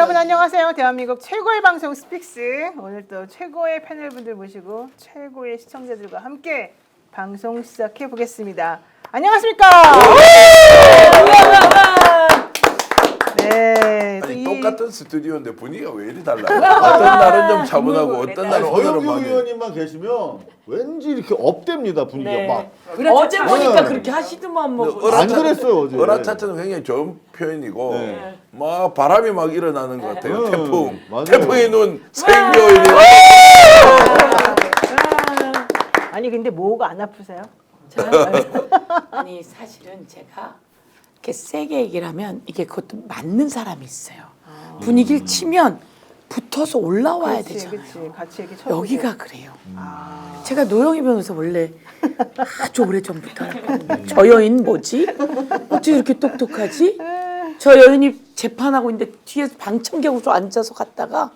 여러분 안녕하세요. 대한민국 최고의 방송 스픽스. 오늘 또 최고의 패널분들 모시고 최고의 시청자들과 함께 방송 시작해 보겠습니다. 안녕하십니까? 네. 아니, 똑같은 스튜디오인데 분위기가 왜 이리 달라요? 어떤 날은 좀 차분하고 어떤 날은 오늘은 허영규 많이 의원님만 계시면 왠지 이렇게 업됩니다 분위기가 네. 막. 어제 보니까 네. 그렇게 하시더만 뭐. 안 그랬어요 어제. 어라차차는 굉장히 좋은 표현이고 네. 막 바람이 막 일어나는 것 같아요. 네. 태풍, 맞아요. 태풍의 눈, 생겨일이. 아니 근데 뭐가 안 아프세요? 아니 사실은 제가 이렇게 세게 얘기를 하면 이게 그것도 맞는 사람이 있어요. 분위기를 치면 붙어서 올라와야 되잖아요. 그렇지. 같이 이렇게 쳐보고. 여기가 그래요. 제가 노영희 변호사 원래 아주 오래전부터 알았거든요. 저 여인 뭐지? 어떻게 이렇게 똑똑하지? 저 여인이 재판하고 있는데 뒤에서 방청객으로 앉아서 갔다가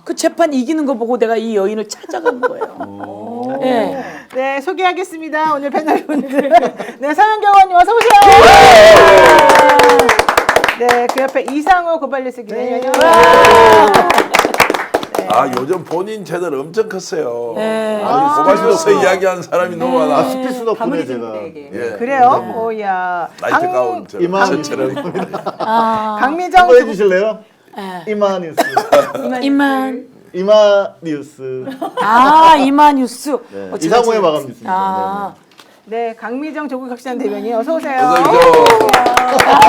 그 재판 이기는 거 보고 내가 이 여인을 찾아간 거예요. 네. 네, 소개하겠습니다. 오늘 패널분들. 네, 서영경 의원님 어서 오세요. 네, 그 옆에 이상호 고발뉴스 기자님. 아 요즘 본인 채널 엄청 컸어요. 네. 아니 고발시도서 이야기하는 사람이 너무 아 많아. 스피스 덕분에 제가. 예. 그래요? 오야. 나이트 가운 이만. 저처럼. 강미정 한번 해주실래요? 네. 이마 뉴스. 이만 이마 뉴스. 이만 뉴스. 네. 어, 제가 이상호의 지금- 마감 뉴스입니다. 아. 네, 강미정 조국혁신한 대변인 어서 오세요.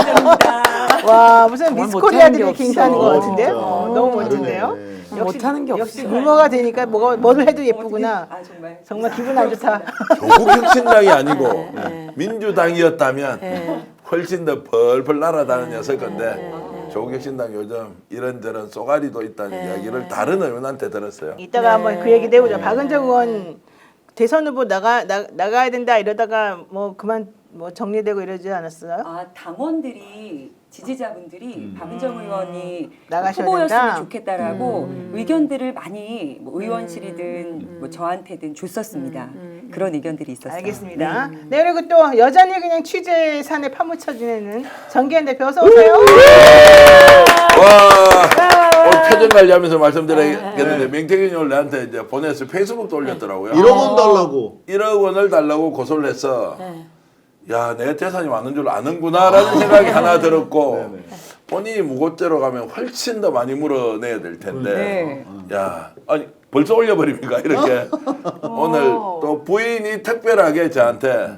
그래서 와, 무슨 정말 미스 못하는 코리아들이 게 이렇게 인사하는 것 없어. 같은데? 진짜. 너무 멋진데요? 네. 못하는 게 역시 없어요. 루머가 되니까 뭐를 해도 예쁘구나. 정말 기분 안 좋다. 조국혁신당이 아니고 네. 민주당이었다면 네. 훨씬 더 벌벌 날아다녔을 건데 조국혁신당 요즘 이런저런 쏘가리도 있다는 이야기를 다른 의원한테 들었어요. 이따가 한번 그 얘기 내보자. 박은정 의원 대선 후보 나가야 된다 이러다가 뭐 그만 뭐 정리되고 이러지 않았어요? 아 당원들이 지지자분들이 박은정 의원이 나가셔야 후보였으면 된다? 좋겠다라고 의견들을 많이 뭐 의원실이든 뭐 저한테든 줬었습니다. 그런 의견들이 있었어요. 알겠습니다. 네, 그리고 또 여전히 그냥 취재산에 파묻혀 지내는 정기현 대표 어서 오세요. 와 오늘 표정 관리하면서 말씀드려야겠는데 맹태균이 오늘 나한테 이제 보내서 페이스북도 올렸더라고요. 1억 원 달라고. 1억 원을 달라고 고소를 해서 네. 야, 내 재산이 많은 줄 아는구나라는 생각이 하나 들었고 본인이 무고죄로 가면 훨씬 더 많이 물어내야 될 텐데 야, 아니 벌써 올려버립니까 이렇게 오늘 또 부인이 특별하게 저한테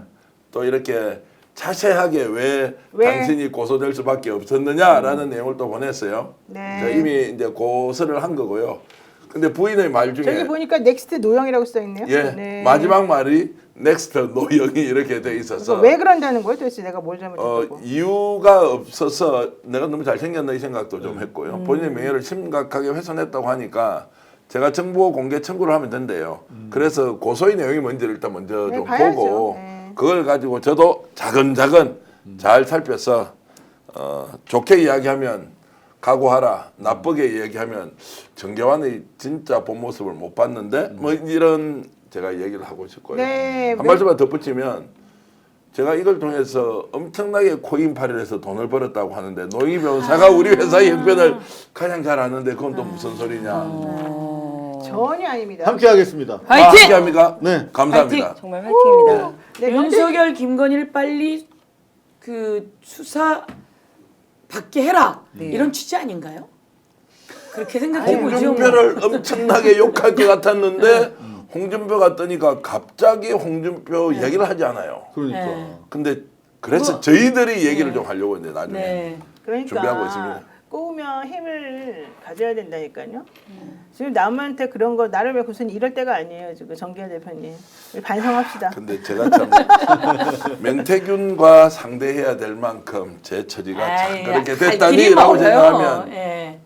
또 이렇게 자세하게 왜 당신이 고소될 수밖에 없었느냐라는 내용을 또 보냈어요. 네. 저 이미 이제 고소를 한 거고요. 근데 부인의 말 중에 저기 보니까 넥스트 노영이라고 써 있네요. 예, 네. 마지막 말이 넥스트 노영이 이렇게 돼 있어서 왜 그런다는 거예요? 도대체 내가 뭘 잘못했다고? 이유가 없어서 내가 너무 잘생겼나 이 생각도 좀 했고요. 본인의 명예를 심각하게 훼손했다고 하니까 제가 정보 공개 청구를 하면 된대요. 그래서 고소의 내용이 뭔지를 일단 먼저 네, 좀 봐야죠. 보고 네. 그걸 가지고 저도 차근차근 잘 살펴서 좋게 이야기하면 각오하라, 나쁘게 이야기하면 정계환의 진짜 본 모습을 못 봤는데 뭐 이런 제가 얘기를 하고 싶고요. 네, 한 말씀만 덧붙이면 제가 이걸 통해서 엄청나게 코인팔이를 해서 돈을 벌었다고 하는데 노영희 변호사가 우리 회사의 형편을 가장 잘 아는데 그건 또 무슨 소리냐. 전혀 아닙니다. 함께 하겠습니다. 화이팅! 함께합니까? 네. 감사합니다. 정말 화이팅입니다. 네, 윤석열, 김건희를 빨리 그 수사 받게 해라 이런 취지 아닌가요? 그렇게 생각해보죠. 홍준표를 엄청나게 욕할 것 같았는데 홍준표가 뜨니까 갑자기 홍준표 얘기를 하지 않아요. 그러니까. 네. 근데 그래서 저희들이 얘기를 좀 하려고 했는데 나중에 네. 그러니까 준비하고 있습니다. 꼬우면 힘을 가져야 된다니까요. 지금 남한테 그런 거 나를 왜 무슨 이럴 때가 아니에요. 지금 정기현 대표님. 우리 반성합시다. 근데 제가 참 명태균과 상대해야 될 만큼 제 처지가 참 그렇게 됐다니라고 생각하면 예.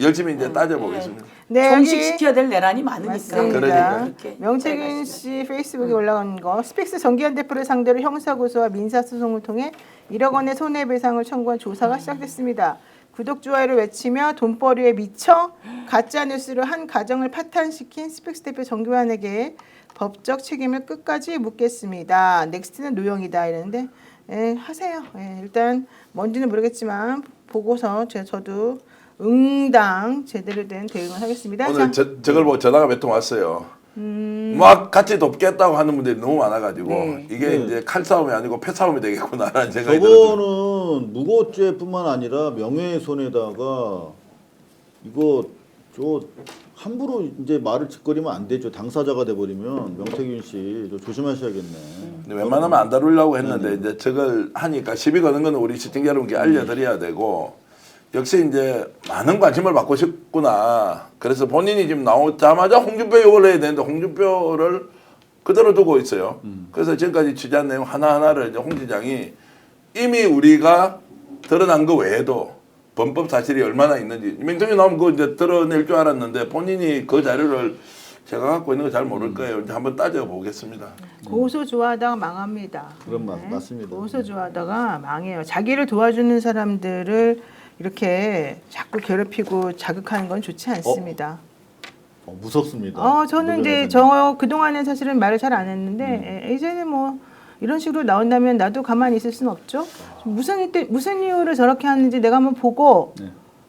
열심히 이제 따져보겠습니다. 네, 정식시켜야 될 내란이 많으니까. 맞습니다. 그러니까요. 그렇게 명태균 씨 페이스북에 올라간 거 스픽스 정기현 대표를 상대로 형사고소와 민사소송을 통해 1억 원의 손해배상을 청구한 조사가 시작됐습니다. 구독, 좋아요를 외치며 돈벌이에 미쳐 가짜뉴스로 한 가정을 파탄시킨 스픽스 대표 정기환에게 법적 책임을 끝까지 묻겠습니다. 넥스트는 노영이다 이랬는데 하세요. 일단 뭔지는 모르겠지만 보고서 저도 응당 제대로 된 대응을 하겠습니다. 오늘 자, 저걸 보고 전화가 몇 통 왔어요. 막 같이 돕겠다고 하는 분들이 너무 많아가지고 네. 이게 이제 칼싸움이 아니고 패싸움이 되겠구나라는 생각이 들었어요. 저거는 무고죄뿐만 아니라 명예훼손에다가 이거 저 함부로 이제 말을 짓거리면 안 되죠. 당사자가 돼버리면 명태균 씨 저 조심하셔야겠네. 근데 웬만하면 안 다루려고 했는데 이제 저걸 하니까 시비 거는 거는 우리 시청자 여러분께 알려드려야 되고 역시 이제 많은 관심을 받고 싶구나. 그래서 본인이 지금 나오자마자 홍준표 욕을 해야 되는데 홍준표를 그대로 두고 있어요. 그래서 지금까지 취재한 내용 하나하나를 이제 홍 지장이 이미 우리가 드러난 거 외에도 범법 사실이 얼마나 있는지 명태균 나오면 그거 이제 드러낼 줄 알았는데 본인이 그 자료를 제가 갖고 있는 거 잘 모를 거예요. 이제 한번 따져보겠습니다. 고소 좋아하다가 망합니다. 그런 맞습니다. 고소 좋아하다가 망해요. 자기를 도와주는 사람들을 이렇게 자꾸 괴롭히고 자극하는 건 좋지 않습니다. 무섭습니다. 저는 이제 그동안은 사실은 말을 잘 안 했는데 이제는 뭐 이런 식으로 나온다면 나도 가만히 있을 수는 없죠. 무슨 이유로 저렇게 하는지 내가 한번 보고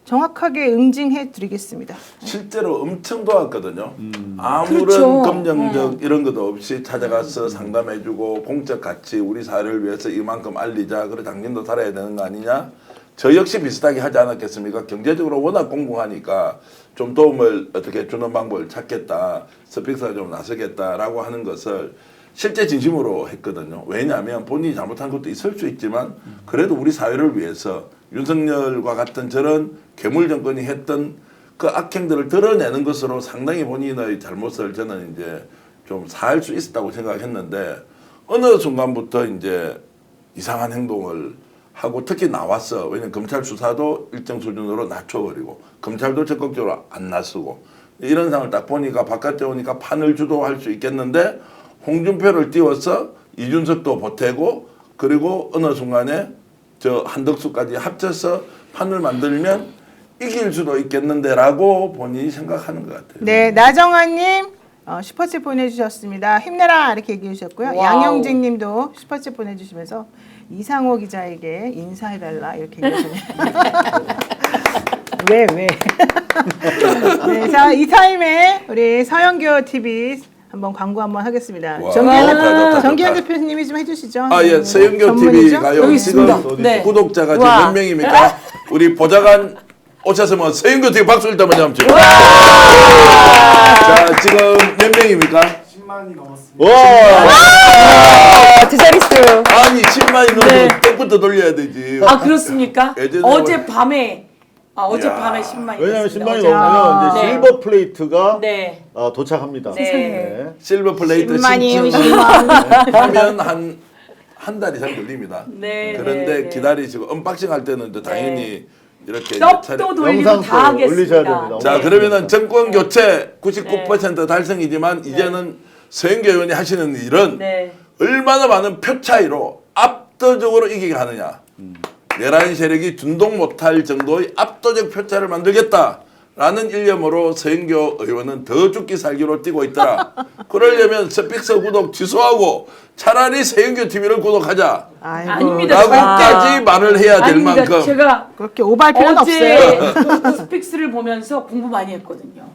정확하게 응징해 드리겠습니다. 실제로 엄청 도왔거든요. 아무런 그렇죠. 검정적 이런 것도 없이 찾아가서 상담해주고 공적 가치 우리 사회를 위해서 이만큼 알리자. 그래 당신도 살아야 되는 거 아니냐. 저 역시 비슷하게 하지 않았겠습니까? 경제적으로 워낙 공공하니까 좀 도움을 어떻게 주는 방법을 찾겠다. 스픽스가 좀 나서겠다라고 하는 것을 실제 진심으로 했거든요. 왜냐하면 본인이 잘못한 것도 있을 수 있지만 그래도 우리 사회를 위해서 윤석열과 같은 저런 괴물 정권이 했던 그 악행들을 드러내는 것으로 상당히 본인의 잘못을 저는 이제 좀 사할 수 있었다고 생각했는데 어느 순간부터 이제 이상한 행동을 하고 특히 나왔어. 왜냐면 검찰 수사도 일정 수준으로 낮춰버리고 검찰도 적극적으로 안 나서고 이런 상황을 딱 보니까 바깥에 오니까 판을 주도할 수 있겠는데 홍준표를 띄워서 이준석도 보태고 그리고 어느 순간에 저 한덕수까지 합쳐서 판을 만들면 이길 수도 있겠는데라고 본인이 생각하는 것 같아요. 네, 나정환님 슈퍼챗 보내주셨습니다. 힘내라 이렇게 얘기해 주셨고요. 와우. 양영진님도 슈퍼챗 보내주시면서 이상호 기자에게 인사해달라 이렇게 얘기하시네요. 왜? 네, 자, 이 타임에 우리 서영교 TV 한번 광고 한번 하겠습니다. 와, 정기현 좋다. 대표님이 좀 해주시죠. 아, 예, 서영교 TV가요. 여기 지금 있습니다. 네. 구독자가 지금 와. 몇 명입니까? 우리 보좌관 오셨으면 서영교 TV 박수 일단 먼저 한번 주세요. 자, 지금 몇 명입니까? 10만이 넘었습니다. 두 자릿수. 아니 10만이 넘어서 네. 떡부터 돌려야 되지. 아 그렇습니까? 예전에 어젯밤에 야. 어젯밤에 10만이 왜냐하면 됐습니다. 10만이 어제. 넘으면 이제 네. 실버 플레이트가 네. 도착합니다. 네. 실버 플레이트 10만이에요, 신청 하면 한 달 이상 걸립니다. 네, 그런데 네. 기다리시고 언박싱 할 때는 또 당연히 이렇게 이제 떡도 돌리고 영상 다 또 올리셔야 하겠습니다. 됩니다. 자, 네. 그러면은 정권 교체 99% 달성이지만 이제는 서영교 의원이 하시는 일은 네. 얼마나 많은 표 차이로 압도적으로 이기게 하느냐. 내란 세력이 준동 못할 정도의 압도적 표 차를 만들겠다라는 일념으로 서영교 의원은 더 죽기 살기로 뛰고 있더라. 그러려면 스픽스 구독 취소하고 차라리 서영교 TV를 구독하자. 아이고, 아닙니다. 라고까지 말을 해야 될 아닙니다. 만큼. 제가 그렇게 오버할 필요는 어제 없어요. 스픽스를 보면서 공부 많이 했거든요.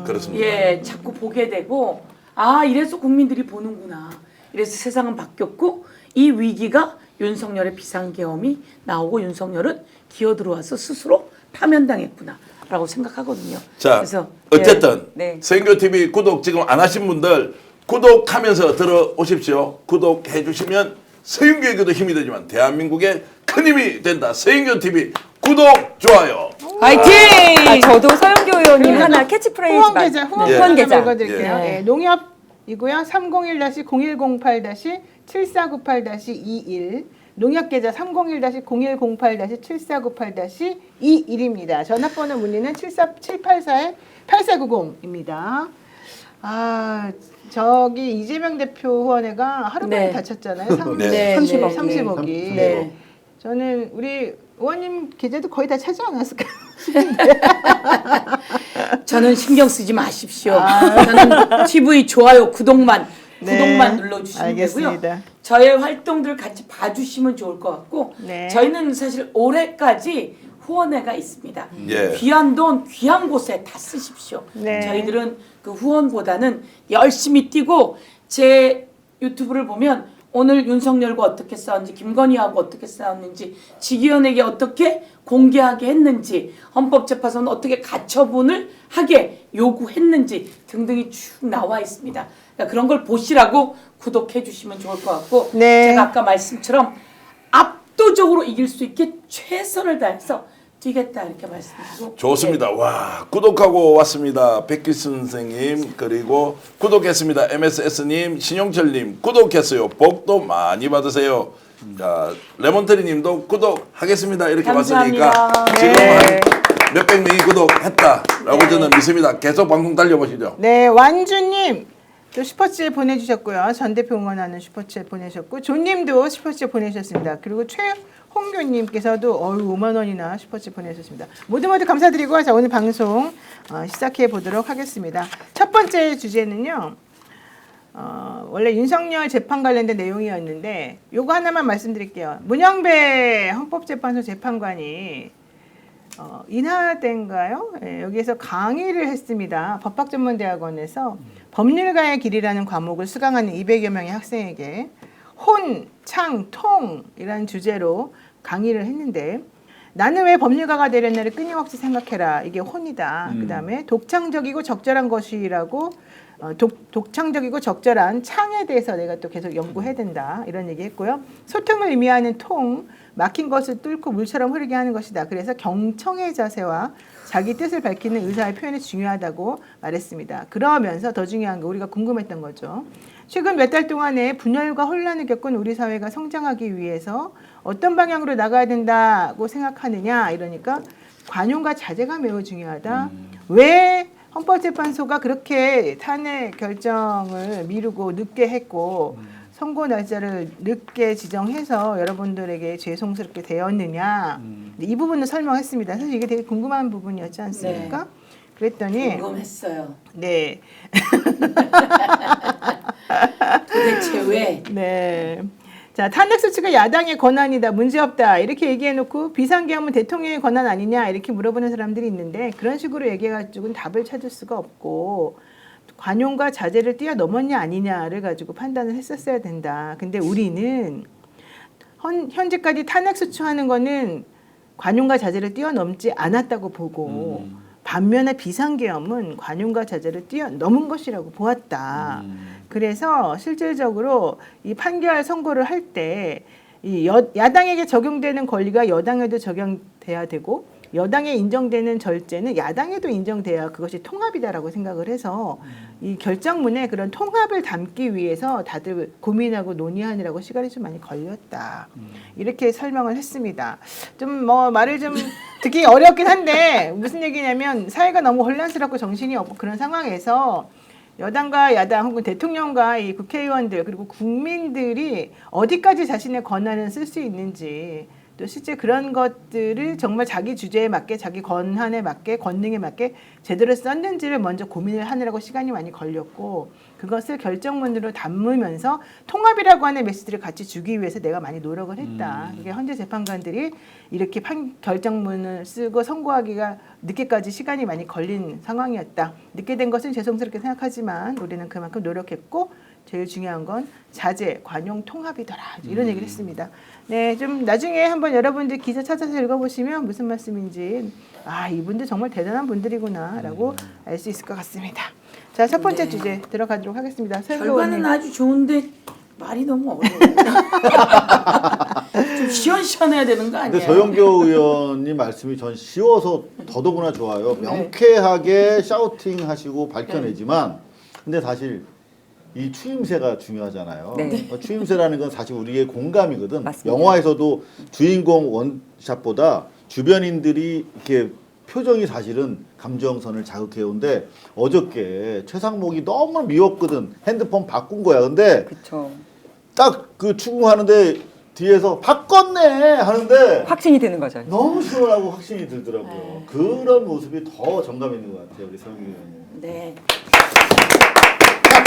그렇습니다. 예, 자꾸 보게 되고 아 이래서 국민들이 보는구나. 이래서 세상은 바뀌었고 이 위기가 윤석열의 비상계엄이 나오고 윤석열은 기어 들어와서 스스로 파면당했구나라고 생각하거든요. 자, 그래서 어쨌든 네. 서영교 TV 구독 지금 안 하신 분들 구독하면서 들어오십시오. 구독해 주시면 서영교에게도 힘이 되지만 대한민국의 큰 힘이 된다. 서영교 TV 구독 좋아요. 화이팅! 저도 서영교 의원님 하나 캐치프레이즈 후원 계좌, 후원 예. 계좌 후원 계좌. 읽어드릴게요. 예. 예, 농협이고요. 301-0108-7498-21 농협 계좌 301-0108-7498-21입니다. 전화번호 문의는 784-8490입니다. 아, 저기 이재명 대표 후원회가 하루 만에 네. 다쳤잖아요. 네. 30억이. 네. 저는 우리 의원님 계좌도 거의 다 차지 않았을까요? 저는 신경 쓰지 마십시오. 저는 TV 좋아요 구독만 눌러주시면 알겠습니다. 되고요. 저의 활동들 같이 봐주시면 좋을 것 같고 네. 저희는 사실 올해까지 후원회가 있습니다. 예. 귀한 돈 귀한 곳에 다 쓰십시오. 네. 저희들은 그 후원보다는 열심히 뛰고 제 유튜브를 보면 오늘 윤석열과 어떻게 싸웠는지 김건희하고 어떻게 싸웠는지 직위원에게 어떻게 공개하게 했는지 헌법재판소는 어떻게 가처분을 하게 요구했는지 등등이 쭉 나와 있습니다. 그러니까 그런 걸 보시라고 구독해 주시면 좋을 것 같고 네. 제가 아까 말씀처럼 압도적으로 이길 수 있게 최선을 다해서 뛰겠다 이렇게 말씀드리고 좋습니다. 와, 구독하고 왔습니다. 백기순 선생님, 그리고 구독했습니다. MSS님, 신용철님, 구독했어요. 복도 많이 받으세요. 자, 레몬트리님도 구독하겠습니다. 이렇게 감사합니다. 왔으니까 네. 지금 한 몇백 명이 구독했다라고 저는 믿습니다. 계속 방송 달려보시죠. 네, 완주님 또 슈퍼챗 보내주셨고요. 전 대표 응원하는 슈퍼챗 보내셨고 조님도 슈퍼챗 보내셨습니다. 그리고 최홍규님께서도 5만 원이나 슈퍼챗 보내셨습니다. 모두 감사드리고 자 오늘 방송 시작해 보도록 하겠습니다. 첫 번째 주제는요. 원래 윤석열 재판 관련된 내용이었는데 요거 하나만 말씀드릴게요. 문영배 헌법재판소 재판관이 인하대인가요? 네, 여기에서 강의를 했습니다. 법학전문대학원에서 법률가의 길이라는 과목을 수강하는 200여 명의 학생에게 혼, 창, 통이라는 주제로 강의를 했는데 나는 왜 법률가가 되렸나를 끊임없이 생각해라. 이게 혼이다. 그다음에 독창적이고 적절한 것이라고 독창적이고 적절한 창에 대해서 내가 또 계속 연구해야 된다. 이런 얘기했고요. 소통을 의미하는 통, 막힌 것을 뚫고 물처럼 흐르게 하는 것이다. 그래서 경청의 자세와 자기 뜻을 밝히는 의사의 표현이 중요하다고 말했습니다. 그러면서 더 중요한 거 우리가 궁금했던 거죠. 최근 몇 달 동안에 분열과 혼란을 겪은 우리 사회가 성장하기 위해서 어떤 방향으로 나가야 된다고 생각하느냐 이러니까 관용과 자제가 매우 중요하다. 왜 헌법재판소가 그렇게 탄핵 결정을 미루고 늦게 했고 선고 날짜를 늦게 지정해서 여러분들에게 죄송스럽게 되었느냐 이 부분을 설명했습니다. 사실 이게 되게 궁금한 부분이었지 않습니까? 네. 그랬더니 궁금했어요. 네. 도대체 왜? 네. 자, 탄핵 소추가 야당의 권한이다, 문제없다 이렇게 얘기해놓고 비상계엄은 대통령의 권한 아니냐 이렇게 물어보는 사람들이 있는데 그런 식으로 얘기해가지고는 답을 찾을 수가 없고 관용과 자제를 뛰어넘었냐 아니냐를 가지고 판단을 했었어야 된다. 근데 우리는 현재까지 탄핵 소추하는 거는 관용과 자제를 뛰어넘지 않았다고 보고 반면에 비상계엄은 관용과 자제를 뛰어넘은 것이라고 보았다. 그래서 실질적으로 이 판결 선고를 할 때 이 야당에게 적용되는 권리가 여당에도 적용돼야 되고 여당에 인정되는 절제는 야당에도 인정돼야 그것이 통합이다라고 생각을 해서 이 결정문에 그런 통합을 담기 위해서 다들 고민하고 논의하느라고 시간이 좀 많이 걸렸다. 이렇게 설명을 했습니다. 좀 뭐 말을 좀 듣기 어렵긴 한데 무슨 얘기냐면 사회가 너무 혼란스럽고 정신이 없고 그런 상황에서 여당과 야당 혹은 대통령과 이 국회의원들 그리고 국민들이 어디까지 자신의 권한을 쓸 수 있는지 또 실제 그런 것들을 정말 자기 주제에 맞게 자기 권한에 맞게 권능에 맞게 제대로 썼는지를 먼저 고민을 하느라고 시간이 많이 걸렸고 그것을 결정문으로 담으면서 통합이라고 하는 메시지를 같이 주기 위해서 내가 많이 노력을 했다. 이게 현재 재판관들이 이렇게 결정문을 쓰고 선고하기가 늦게까지 시간이 많이 걸린 상황이었다. 늦게 된 것은 죄송스럽게 생각하지만 우리는 그만큼 노력했고 제일 중요한 건 자제, 관용, 통합이더라. 이런 얘기를 했습니다. 네, 좀 나중에 한번 여러분들 기사 찾아서 읽어보시면 무슨 말씀인지 아 이분들 정말 대단한 분들이구나라고 알 수 있을 것 같습니다. 자, 첫 번째 주제 들어가도록 하겠습니다. 결과는 아주 좋은데 말이 너무 어려워요. 좀 시원시원해야 되는 거 근데 아니에요? 서영교 의원님 말씀이 전 쉬워서 더더구나 좋아요. 명쾌하게 샤우팅하시고 밝혀내지만 근데 사실 이 추임새가 중요하잖아요. 네. 추임새라는 건 사실 우리의 공감이거든. 맞습니다. 영화에서도 주인공 원샷보다 주변인들이 이렇게 표정이 사실은 감정선을 자극해오는데 어저께 최상목이 너무 미웠거든. 핸드폰 바꾼 거야. 근데 그렇죠. 딱 그 추궁하는데 뒤에서 바꿨네 하는데 확신이 드는 거죠. 너무 시원하고 확신이 들더라고요. 그런 모습이 더 정감 있는 것 같아요. 우리 서영교 의원님. 네.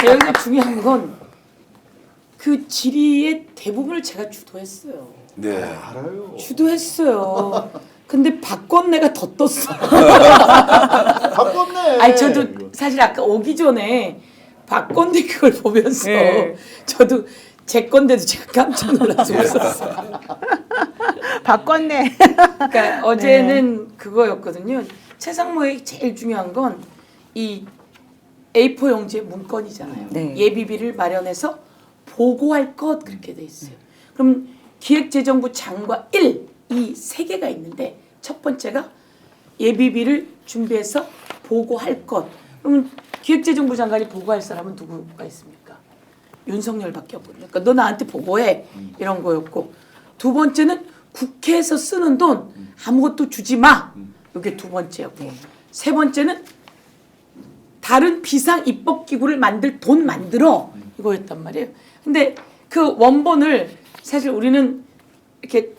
여기서 중요한 건 그 질의의 대부분을 제가 주도했어요. 네. 알아요. 주도했어요. 근데 박건네가 더 떴어. 바꿨네. 아니 저도 사실 아까 오기 전에 박건네 그걸 보면서 네. 저도 제 건데도 제가 깜짝 놀라서 웃었어요. 바꿨네. 그러니까 어제는 그거였거든요. 최상모의 제일 중요한 건 이 A4 용지의 문건이잖아요. 네. 예비비를 마련해서 보고할 것 그렇게 돼 있어요. 그럼 기획재정부 장과 1, 2, 3개가 있는데 첫 번째가 예비비를 준비해서 보고할 것. 그러면 기획재정부 장관이 보고할 사람은 누구가 있습니까? 윤석열밖에 없거든요. 그러니까 너 나한테 보고해 이런 거였고 두 번째는 국회에서 쓰는 돈 아무것도 주지 마. 이게 두 번째였고 세 번째는 다른 비상 입법 기구를 만들 돈 만들어 이거였단 말이에요. 근데 그 원본을 사실 우리는 이렇게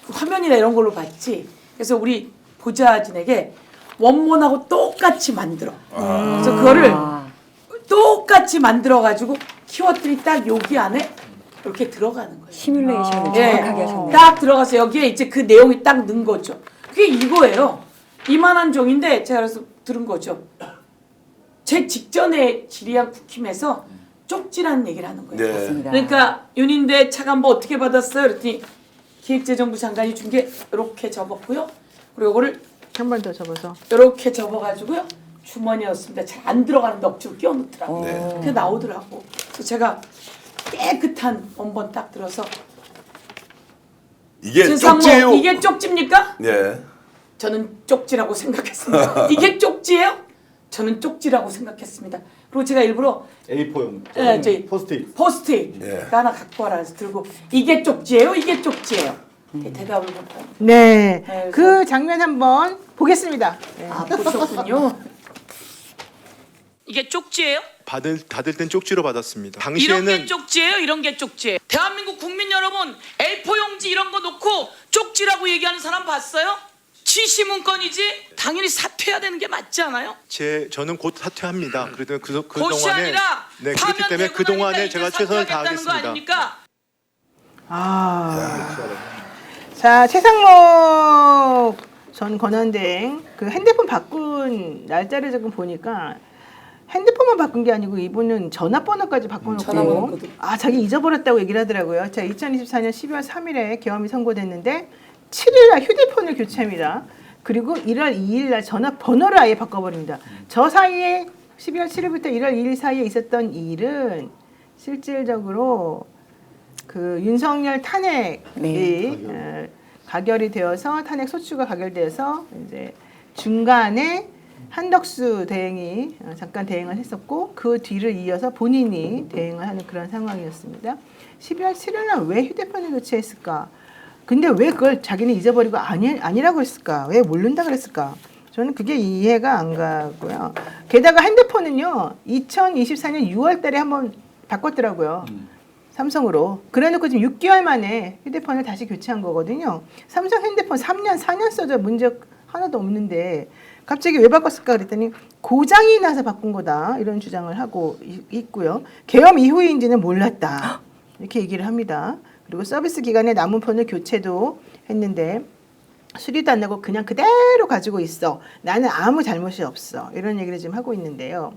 화면이나 이런 걸로 봤지. 그래서 우리 보좌진에게 원본하고 똑같이 만들어. 그래서 그거를 똑같이 만들어 가지고 키워드들이 딱 여기 안에 이렇게 들어가는 거예요. 시뮬레이션을 예, 정확하게 하셨네요. 딱 들어가서 여기에 이제 그 내용이 딱 넣은 거죠. 그게 이거예요. 이만한 종인데 제가 그래서 들은 거죠. 제 직전에 질의한 국힘에서 쪽지라는 얘기를 하는 거예요. 네. 맞습니다. 그러니까 윤인대 차관보 어떻게 받았어요? 그랬더니 기획재정부 장관이 준 게 이렇게 접었고요. 그리고 이거를 한 번 더 접어서. 이렇게 접어가지고요. 주머니였습니다. 잘 안 들어가는 넋주로 끼워놓더라고요. 네. 그게 나오더라고. 그래서 제가 깨끗한 원본 딱 들어서 이게 세상모, 쪽지예요. 이게 쪽지입니까? 네. 저는 쪽지라고 생각했습니다. 이게 쪽지예요? 저는 쪽지라고 생각했습니다. 그리고 제가 일부러 A4용 예, 저희 포스트잇. 포스트잇 예. 하나 갖고 와라 해서 들고 이게 쪽지예요? 이게 쪽지예요? 대답을 못하고 네. 네, 그 장면 한번 보겠습니다. 네. 아 보셨군요. 이게 쪽지예요? 받을 땐 쪽지로 받았습니다. 이런 당시에는 게 쪽지예요? 이런 게 쪽지예요? 대한민국 국민 여러분 A4 용지 이런 거 놓고 쪽지라고 얘기하는 사람 봤어요? 지시 문건이지 당연히 사퇴해야 되는 게 맞지 않아요? 저는 곧 사퇴합니다. 그래도 그 곧이 동안에 아니라 그렇기 파면 때문에 되고 그 동안에 나니까 제가 이제 최선을 사퇴하겠다는 거 다하겠습니다. 아닙니까? 자, 최상목 전 권한대행 그 핸드폰 바꾼 날짜를 조금 보니까 핸드폰만 바꾼 게 아니고 이분은 전화번호까지 바꿔놓고 전화번호까지. 자기 잊어버렸다고 얘기를 하더라고요. 자, 2024년 12월 3일에 계엄이 선고됐는데 7일날 휴대폰을 교체합니다. 그리고 1월 2일날 전화번호를 아예 바꿔버립니다. 저 사이에 12월 7일부터 1월 2일 사이에 있었던 이 일은 실질적으로 그 윤석열 탄핵이 네. 가결이 되어서 탄핵 소추가 가결되어서 이제 중간에 한덕수 대행이 잠깐 대행을 했었고 그 뒤를 이어서 본인이 대행을 하는 그런 상황이었습니다. 12월 7일 날 왜 휴대폰을 교체했을까? 근데 왜 그걸 자기는 잊어버리고 아니라고 했을까? 왜 모른다 그랬을까? 저는 그게 이해가 안 가고요. 게다가 핸드폰은요. 2024년 6월 달에 한번 바꿨더라고요. 삼성으로. 그래놓고 지금 6개월 만에 휴대폰을 다시 교체한 거거든요. 삼성 핸드폰 3년, 4년 써도 문제 하나도 없는데 갑자기 왜 바꿨을까 그랬더니 고장이 나서 바꾼 거다. 이런 주장을 하고 있고요. 계엄 이후인지는 몰랐다. 이렇게 얘기를 합니다. 그리고 서비스 기간에 남은 폰을 교체도 했는데 수리도 안 나고 그냥 그대로 가지고 있어. 나는 아무 잘못이 없어. 이런 얘기를 지금 하고 있는데요.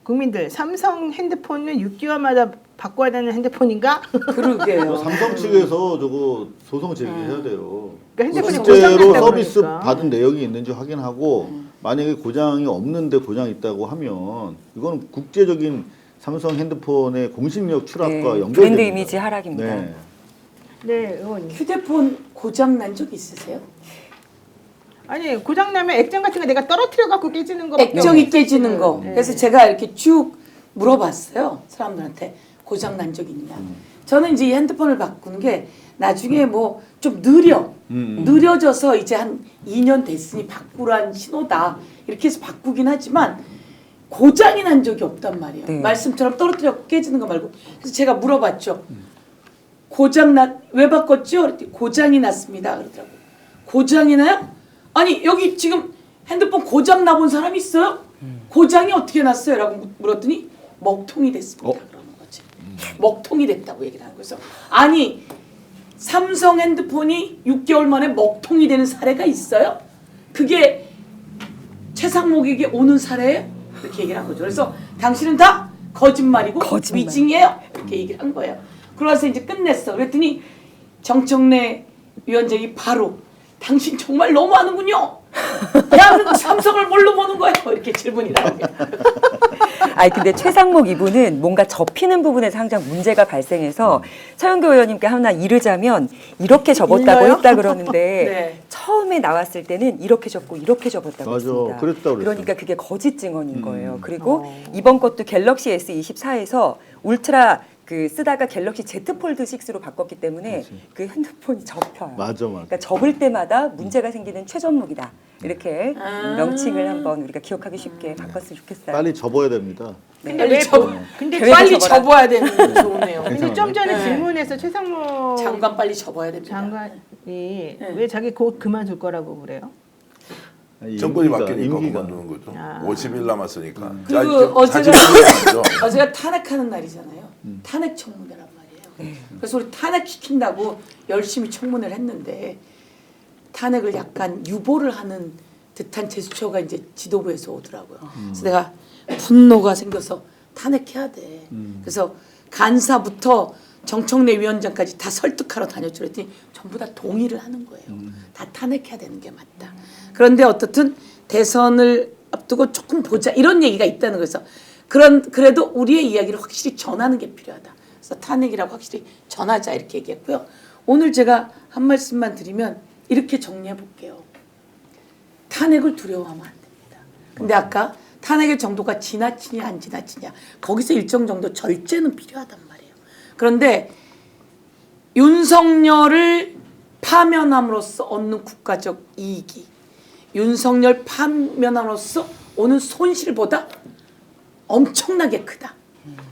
국민들 삼성 핸드폰은 6개월마다 바꿔야 되는 핸드폰인가? 그러게요. 삼성 측에서 저거 소송 제기해야 돼요. 그러니까 핸드폰이 실제로 고장났다고 서비스 그러니까. 받은 내역이 있는지 확인하고 만약에 고장이 없는데 고장이 있다고 하면 이거는 국제적인 삼성 핸드폰의 공신력 추락과 네, 연결됩니다. 브랜드 이미지 하락입니다. 네. 네, 의원님. 휴대폰 고장 난 적 있으세요? 아니 고장 나면 액정 같은 거 내가 떨어뜨려 갖고 깨지는 거. 액정이 깨지는 거. 네. 그래서 제가 이렇게 쭉 물어봤어요. 사람들한테 고장 난 적 있냐. 저는 이제 이 핸드폰을 바꾸는 게 나중에 뭐 좀 느려져서 이제 한 2년 됐으니 바꾸란 신호다. 이렇게 해서 바꾸긴 하지만 고장이 난 적이 없단 말이에요. 네. 말씀처럼 떨어뜨려 깨지는 거 말고. 그래서 제가 물어봤죠. 왜 바꿨죠? 그랬더니 고장이 났습니다. 그러더라고요. 고장이 나요? 아니 여기 지금 핸드폰 고장 나본 사람 있어요? 고장이 어떻게 났어요? 라고 물었더니 먹통이 됐습니다. 그러는 거지. 먹통이 됐다고 얘기를 하고 그래서 아니 삼성 핸드폰이 6개월 만에 먹통이 되는 사례가 있어요? 그게 최상목에게 오는 사례예요? 이렇게 얘기를 한 거죠. 그래서 당신은 다 거짓말이고 거짓말. 위증이에요. 이렇게 얘기를 한 거예요. 그러면서 이제 끝냈어. 그랬더니 정청래 위원장이 바로 당신 정말 너무하는군요. 대한민국 삼성을 뭘로 보는 거예요? 이렇게 질문이 나옵니다. 아니 근데 최상목 이분은 뭔가 접히는 부분에서 항상 문제가 발생해서 서영교 의원님께 하나 이르자면 이렇게 접었다고 일러요? 했다 그러는데 네. 처음에 나왔을 때는 이렇게 접고 이렇게 접었다고 맞아. 했습니다. 그랬다고 그랬어요. 그러니까 그게 거짓 증언인 거예요. 그리고 이번 것도 갤럭시 S24에서 울트라 그 쓰다가 갤럭시 Z 폴드 6로 바꿨기 때문에 그 핸드폰이 접혀요. 맞아. 그러니까 접을 때마다 문제가 생기는 최전목이다. 이렇게 명칭을 한번 우리가 기억하기 쉽게 바꿨으면 좋겠어요. 빨리 접어야 됩니다. 네. 빨리 접어. 근데 계획을 빨리 접어라. 접어야 되는 게 좋네요. 근데 좀 전에 네. 질문에서 최상목 장관 빨리 접어야 됩니다. 장관이 왜 자기 곧 그만둘 거라고 그래요? 정권이 임기가- 바뀌니까 임기가. 그만두는 거죠. 아. 50일 남았으니까. 그리고 사실 어제가 어제가 탄핵하는 날이잖아요. 탄핵 청문회란 말이에요. 그래서 우리 탄핵 시킨다고 열심히 청문회를 했는데 탄핵을 약간 유보를 하는 듯한 제스처가 이제 지도부에서 오더라고요. 그래서 내가 분노가 생겨서 탄핵해야 돼. 그래서 간사부터 정청래 위원장까지 다 설득하러 다녔죠. 그랬더니 전부 다 동의를 하는 거예요. 다 탄핵해야 되는 게 맞다. 그런데 어떻든 대선을 앞두고 조금 보자 이런 얘기가 있다는 거에서 그래도 우리의 이야기를 확실히 전하는 게 필요하다. 그래서 탄핵이라고 확실히 전하자 이렇게 얘기했고요. 오늘 제가 한 말씀만 드리면 이렇게 정리해 볼게요. 탄핵을 두려워하면 안 됩니다. 근데 아까 탄핵의 정도가 지나치냐 안 지나치냐 거기서 일정 정도 절제는 필요하단 말이에요. 그런데 윤석열을 파면함으로써 얻는 국가적 이익이 윤석열 파면함으로써 오는 손실보다 엄청나게 크다.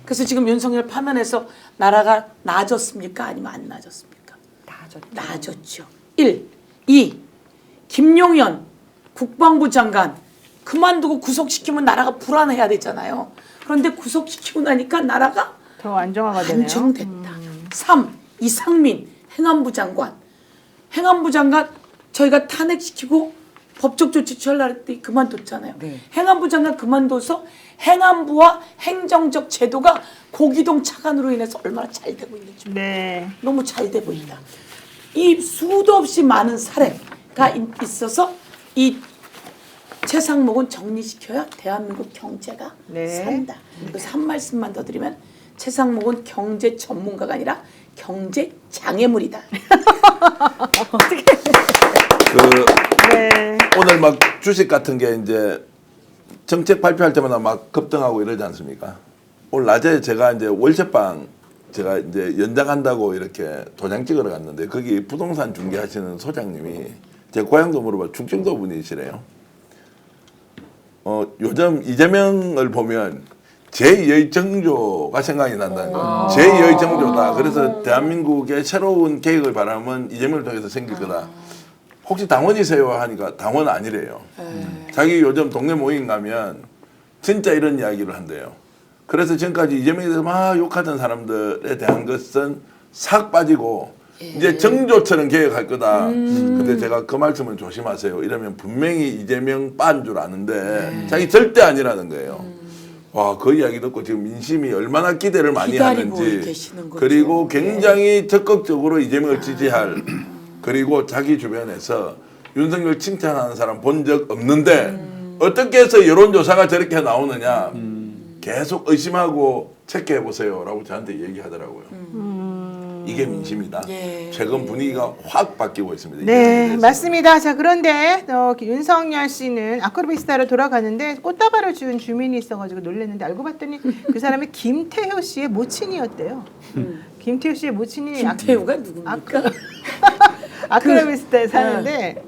그래서 지금 윤석열 파면해서 나라가 나아졌습니까? 아니면 안 나아졌습니까? 나아졌죠. 1. 2. 김용현 국방부 장관 그만두고 구속시키면 나라가 불안해야 되잖아요. 그런데 구속시키고 나니까 나라가 더 안정화가 되네요. 안정됐다. 3. 이상민 행안부 장관. 행안부 장관 저희가 탄핵시키고 법적 조치 취하려고 했더니 그만뒀잖아요. 네. 행안부 장관 그만둬서 행안부와 행정적 제도가 고기동 차관으로 인해서 얼마나 잘 되고 있는지 네. 너무 잘 되고 있다. 이 수도 없이 많은 사례가 있어서 이 최상목은 정리시켜야 대한민국 경제가 네. 산다. 그래서 한 말씀만 더 드리면 최상목은 경제 전문가가 아니라 경제 장애물이다. 네. 오늘 막 주식 같은 게 이제 정책 발표할 때마다 막 급등하고 이러지 않습니까? 오늘 낮에 제가 이제 월세방 제가 이제 연장한다고 이렇게 도장 찍으러 갔는데 거기 부동산 중개하시는 소장님이 제 고향도 물어봐 충청도 분이시래요. 요즘 이재명을 보면 제2의 정조가 생각이 난다는 거예요. 제2의 정조다. 그래서 대한민국의 새로운 계획을 바라면 이재명을 통해서 생길 거다. 혹시 당원이세요? 하니까 당원 아니래요. 자기 요즘 동네 모임 가면 진짜 이런 이야기를 한대요. 그래서 지금까지 이재명에 대해서 막 욕하던 사람들에 대한 것은 싹 빠지고 이제 정조처럼 개혁할 거다. 근데 제가 그 말씀을 조심하세요. 이러면 분명히 이재명 빤 줄 아는데 자기 절대 아니라는 거예요. 와, 그 이야기 듣고 지금 민심이 얼마나 기대를 많이 기다리고 하는지 계시는 거죠. 그리고 굉장히 적극적으로 이재명을 지지할 그리고 자기 주변에서 윤석열 칭찬하는 사람 본 적 없는데 어떻게 해서 여론조사가 저렇게 나오느냐 계속 의심하고 체크해 보세요라고 저한테 얘기하더라고요. 이게 민심이다. 예. 최근 분위기가 확 바뀌고 있습니다. 네, 이재명에 대해서. 맞습니다. 자, 그런데 윤석열 씨는 아크로비스타로 돌아가는데 꽃다발을 준 주민이 있어가지고 놀랐는데 알고 봤더니 그 사람이 김태효 씨의 모친이었대요. 김태효 씨의 모친이 김태우가 누굽니까? 아크로비스타에 사는데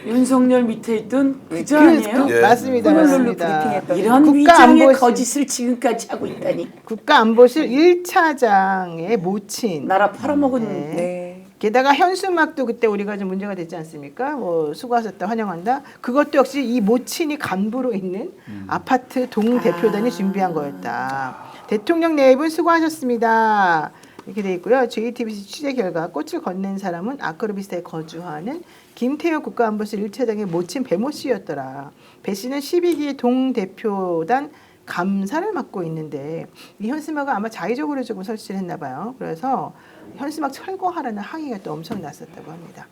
윤석열 밑에 있던 그저 그- 아니에요? 예. 맞습니다. 호놀룰루 맞습니다. 브리핑했던 이런 국가안보실- 위장의 거짓을 지금까지 하고 있다니. 국가안보실 1차장의 모친. 나라 팔아먹은 네. 네. 게다가 현수막도 그때 우리가 좀 문제가 됐지 않습니까? 뭐 수고하셨다 환영한다. 그것도 역시 이 모친이 간부로 있는 아파트 동 대표단이 준비한 거였다. 대통령 네 분 수고하셨습니다. 이렇게 돼 있고요. JTBC 취재 결과 꽃을 건넨 사람은 아크로비스타에 거주하는 김태효 국가안보실 1차장의 모친 배모 씨였더라. 배 씨는 12기 동대표단 감사를 맡고 있는데 이 현수막을 아마 자의적으로 조금 설치를 했나 봐요. 그래서 현수막 철거하라는 항의가 또 엄청 났었다고 합니다.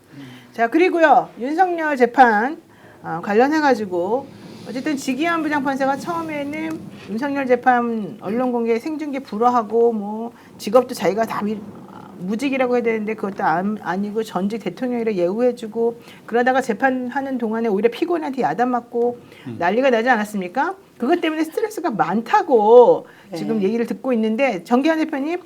자, 그리고요. 윤석열 재판 관련해가지고 어쨌든 지기현 부장판사가 처음에는 윤석열 재판 언론 공개 생중계 불허하고 뭐 직업도 자기가 다 무직이라고 해야 되는데 그것도 아니고 전직 대통령이라 예우해주고 그러다가 재판하는 동안에 오히려 피고인한테 야단맞고 난리가 나지 않았습니까? 그것 때문에 스트레스가 많다고 지금 얘기를 듣고 있는데 정기현 대표님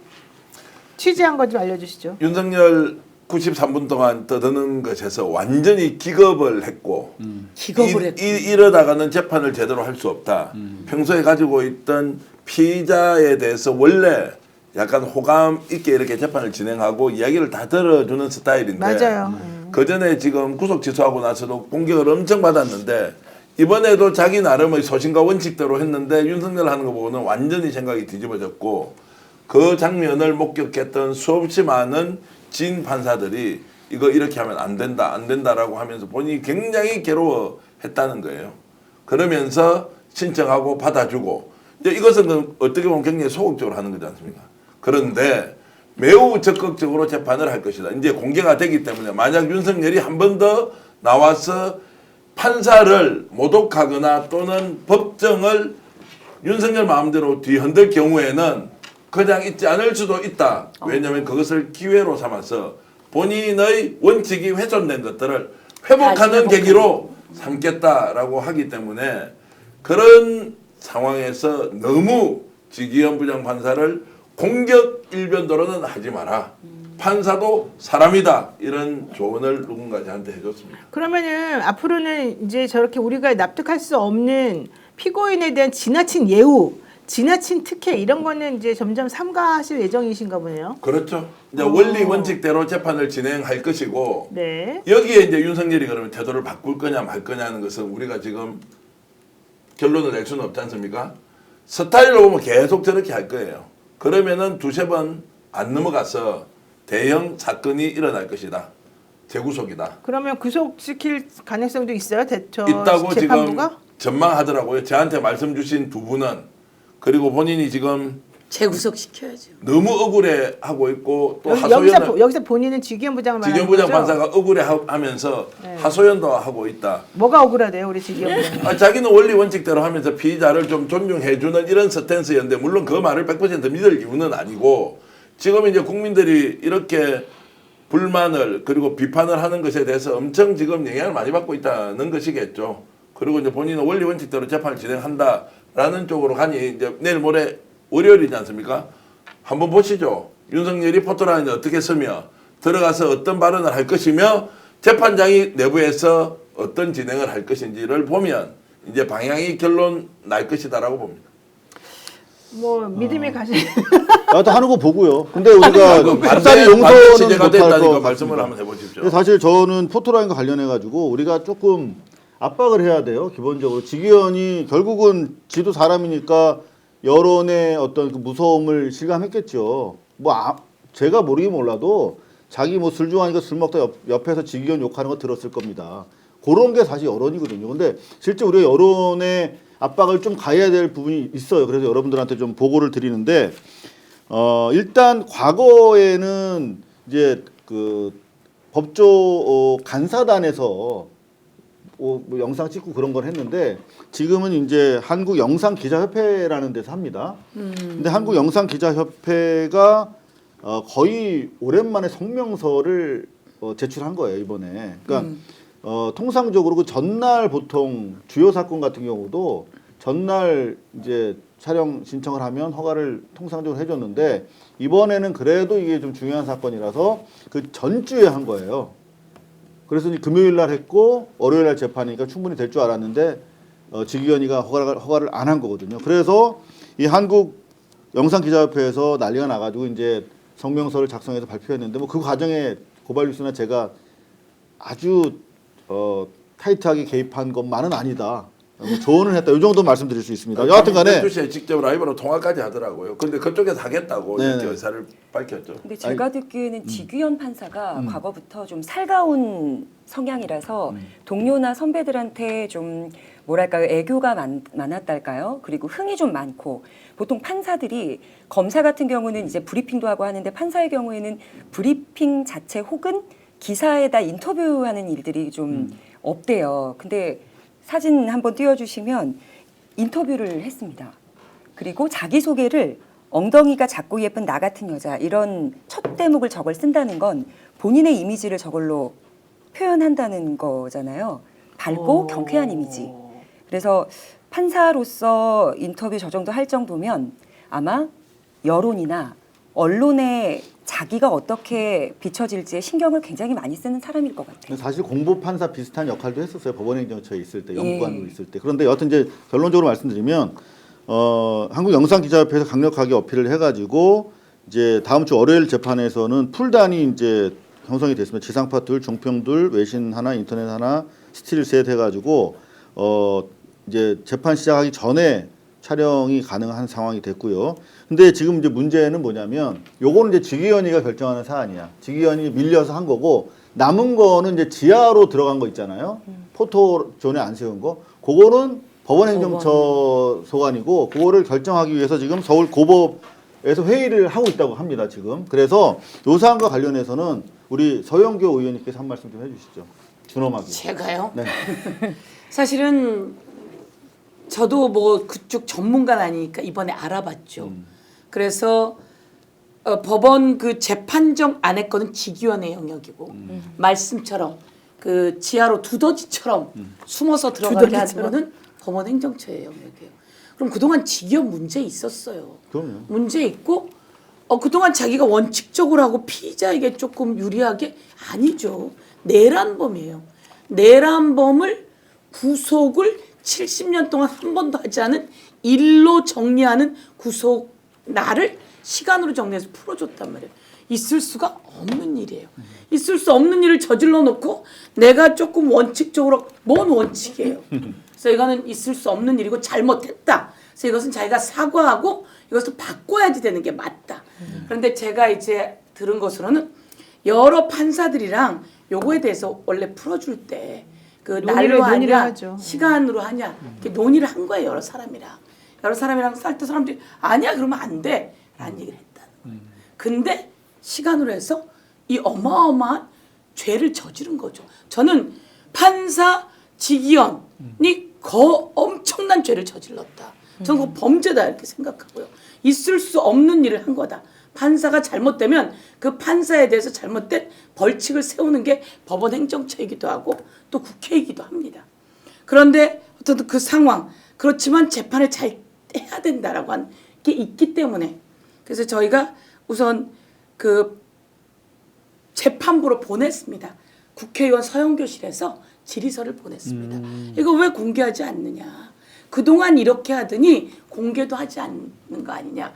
취재한 것 좀 알려주시죠. 윤석열 93분 동안 떠드는 것에서 완전히 기겁을 했고 기겁을 했고 이러다가는 재판을 제대로 할 수 없다. 평소에 가지고 있던 피의자에 대해서 원래 약간 호감 있게 이렇게 재판을 진행하고 이야기를 다 들어주는 스타일인데 맞아요. 그 전에 지금 구속 취소하고 나서도 공격을 엄청 받았는데 이번에도 자기 나름의 소신과 원칙대로 했는데 윤석열 하는 거 보고는 완전히 생각이 뒤집어졌고 그 장면을 목격했던 수없이 많은 진 판사들이 이거 이렇게 하면 안 된다라고 하면서 본인이 굉장히 괴로워했다는 거예요. 그러면서 신청하고 받아주고 이제 이것은 어떻게 보면 굉장히 소극적으로 하는 거지 않습니까? 그런데 매우 적극적으로 재판을 할 것이다. 이제 공개가 되기 때문에 만약 윤석열이 한 번 더 나와서 판사를 모독하거나 또는 법정을 윤석열 마음대로 뒤흔들 경우에는 그냥 있지 않을 수도 있다. 왜냐하면 그것을 기회로 삼아서 본인의 원칙이 훼손된 것들을 회복하는 계기로 삼겠다라고 하기 때문에 그런 상황에서 너무 지기현 부장판사를 공격 일변도로는 하지 마라. 판사도 사람이다. 이런 조언을 누군가 저한테 해줬습니다. 그러면은 앞으로는 이제 저렇게 우리가 납득할 수 없는 피고인에 대한 지나친 예우, 지나친 특혜 이런 거는 이제 점점 삼가하실 예정이신가 보네요. 그렇죠. 이제 원리 원칙대로 재판을 진행할 것이고 네. 여기에 이제 윤석열이 그러면 태도를 바꿀 거냐 말 거냐는 것은 우리가 지금 결론을 낼 수는 없지 않습니까? 스타일로 보면 계속 저렇게 할 거예요. 그러면은 두세 번 안 넘어가서 대형 사건이 일어날 것이다. 재구속이다. 그러면 구속시킬 가능성도 있어요? 있다고 재판부가? 지금 전망하더라고요. 저한테 말씀 주신 두 분은. 그리고 본인이 지금 재구속 시켜야죠. 너무 억울해하고 있고 또 여기서 본인은 지기현 부장을 말하는 지기현 부장 거죠? 판사가 억울해하면서 네. 하소연도 하고 있다. 뭐가 억울하대요, 우리 지기현 부장? 자기는 원리 원칙대로 하면서 피의자를 좀 존중해주는 이런 스탠스였는데 물론 그 말을 100% 믿을 이유는 아니고 지금 이제 국민들이 이렇게 불만을 그리고 비판을 하는 것에 대해서 엄청 지금 영향을 많이 받고 있다는 것이겠죠. 그리고 이제 본인은 원리 원칙대로 재판을 진행한다라는 쪽으로 가니 이제 내일 모레 월요일이지 않습니까? 한번 보시죠. 윤석열이 포토라인에 어떻게 서며 들어가서 어떤 발언을 할 것이며 재판장이 내부에서 어떤 진행을 할 것인지를 보면 이제 방향이 결론 날 것이다라고 봅니다. 뭐 믿음이 가시. 나도 하는 거 보고요. 근데 우리가 박사리 용서는 취재가 못할 됐다니까 것 말씀을 같습니다. 한번 해보십시오. 근데 사실 저는 포토라인과 관련해 가지고 우리가 조금 압박을 해야 돼요. 기본적으로 지기현이 결국은 지도 사람이니까 여론의 어떤 그 무서움을 실감했겠죠. 제가 모르긴 몰라도 자기 뭐 술 좋아하니까 술 먹다 옆에서 지기현 욕하는 거 들었을 겁니다. 그런 게 사실 여론이거든요. 근데 실제 우리가 여론의 압박을 좀 가해야 될 부분이 있어요. 그래서 여러분들한테 좀 보고를 드리는데 일단 과거에는 이제 그 법조 간사단에서 뭐 영상 찍고 그런 걸 했는데 지금은 이제 한국 영상 기자협회라는 데서 합니다. 근데 한국 영상 기자협회가 거의 오랜만에 성명서를 제출한 거예요, 이번에. 그러니까 통상적으로 그 전날 보통 주요 사건 같은 경우도 전날 이제 촬영 신청을 하면 허가를 통상적으로 해줬는데 이번에는 그래도 이게 좀 중요한 사건이라서 그 전주에 한 거예요. 그래서 이제 금요일 날 했고 월요일 날 재판이니까 충분히 될 줄 알았는데 지기현이가 허가를 안 한 거거든요. 그래서 이 한국 영상기자협회에서 난리가 나가지고 이제 성명서를 작성해서 발표했는데 뭐 그 과정에 고발뉴스나 제가 아주 타이트하게 개입한 것만은 아니다. 조언을 했다. 이 정도 말씀드릴 수 있습니다. 여하튼간에 12시에 직접 라이브로 통화까지 하더라고요. 근데 그쪽에서 하겠다고 네네. 이렇게 의사를 밝혔죠. 근데 제가 듣기에는 지규현 판사가 과거부터 좀 살가운 성향이라서 동료나 선배들한테 좀 뭐랄까요, 애교가 많았달까요? 그리고 흥이 좀 많고, 보통 판사들이 검사 같은 경우는 이제 브리핑도 하고 하는데 판사의 경우에는 브리핑 자체 혹은 기사에다 인터뷰하는 일들이 좀 없대요. 근데 사진 한번 띄워주시면 인터뷰를 했습니다. 그리고 자기소개를 엉덩이가 작고 예쁜 나 같은 여자, 이런 첫 대목을 저걸 쓴다는 건 본인의 이미지를 저걸로 표현한다는 거잖아요. 밝고 경쾌한 이미지. 그래서 판사로서 인터뷰 저 정도 할 정도면 아마 여론이나 언론에 자기가 어떻게 비춰질지에 신경을 굉장히 많이 쓰는 사람일 것 같아요. 사실 공보 판사 비슷한 역할도 했었어요. 법원행정처에 있을 때, 예. 연구관으로 있을 때. 그런데 여하튼 이제 결론적으로 말씀드리면 한국영상기자협회에서 강력하게 어필을 해가지고 이제 다음 주 월요일 재판에서는 풀단이 이제 형성이 됐습니다. 지상파 둘, 종평 둘, 외신 하나, 인터넷 하나, 스틸 셋 해가지고 이제 재판 시작하기 전에 촬영이 가능한 상황이 됐고요. 근데 지금 이제 문제는 뭐냐면 요거는 이제 지기현이가 결정하는 사안이야. 지기현이 밀려서 한 거고 남은 거는 이제 지하로 들어간 거 있잖아요. 포토존에 안 세운 거. 그거는 법원행정처 소관이고 그거를 결정하기 위해서 지금 서울 고법에서 회의를 하고 있다고 합니다. 지금. 그래서 요 사안과 관련해서는 우리 서영교 의원님께서 한 말씀 좀 해주시죠. 준엄하게. 제가요? 네. 사실은 저도 뭐 그쪽 전문가는 아니니까 이번에 알아봤죠. 그래서 법원 그 재판정 안에 거는 지기현의 영역이고 말씀처럼 그 지하로 두더지처럼 숨어서 들어가게 하는 거는 법원 행정처의 영역이에요. 그럼 그동안 지기현 문제 있었어요. 그럼요. 문제 있고 그동안 자기가 원칙적으로 하고 피의자에게 조금 유리하게 아니죠. 내란범이에요. 내란범을 구속을 70년 동안 한 번도 하지 않은 일로 정리하는 구속 나를 시간으로 정리해서 풀어줬단 말이에요. 있을 수가 없는 일이에요. 있을 수 없는 일을 저질러 놓고 내가 조금 원칙적으로 뭔 원칙이에요. 그래서 이거는 있을 수 없는 일이고 잘못했다. 그래서 이것은 자기가 사과하고 이것을 바꿔야지 되는 게 맞다. 그런데 제가 이제 들은 것으로는 여러 판사들이랑 요거에 대해서 원래 풀어줄 때 그 날로 논의를 하냐 하죠. 시간으로 하냐 이렇게 논의를 한 거예요. 여러 사람이랑 쌀 때 사람들이 아니야 그러면 안 돼 라는 얘기를 했다는 거예요. 근데 시간으로 해서 이 어마어마한 죄를 저지른 거죠. 저는 판사 지기현이 엄청난 죄를 저질렀다. 저는 그거 범죄다 이렇게 생각하고요. 있을 수 없는 일을 한 거다. 판사가 잘못되면 그 판사에 대해서 잘못된 벌칙을 세우는 게 법원 행정처이기도 하고 또 국회이기도 합니다. 그런데 어떤 그 상황, 그렇지만 재판을 잘 해야 된다라고 한 게 있기 때문에 그래서 저희가 우선 그 재판부로 보냈습니다. 국회의원 서영교실에서 질의서를 보냈습니다. 이거 왜 공개하지 않느냐. 그동안 이렇게 하더니 공개도 하지 않는 거 아니냐.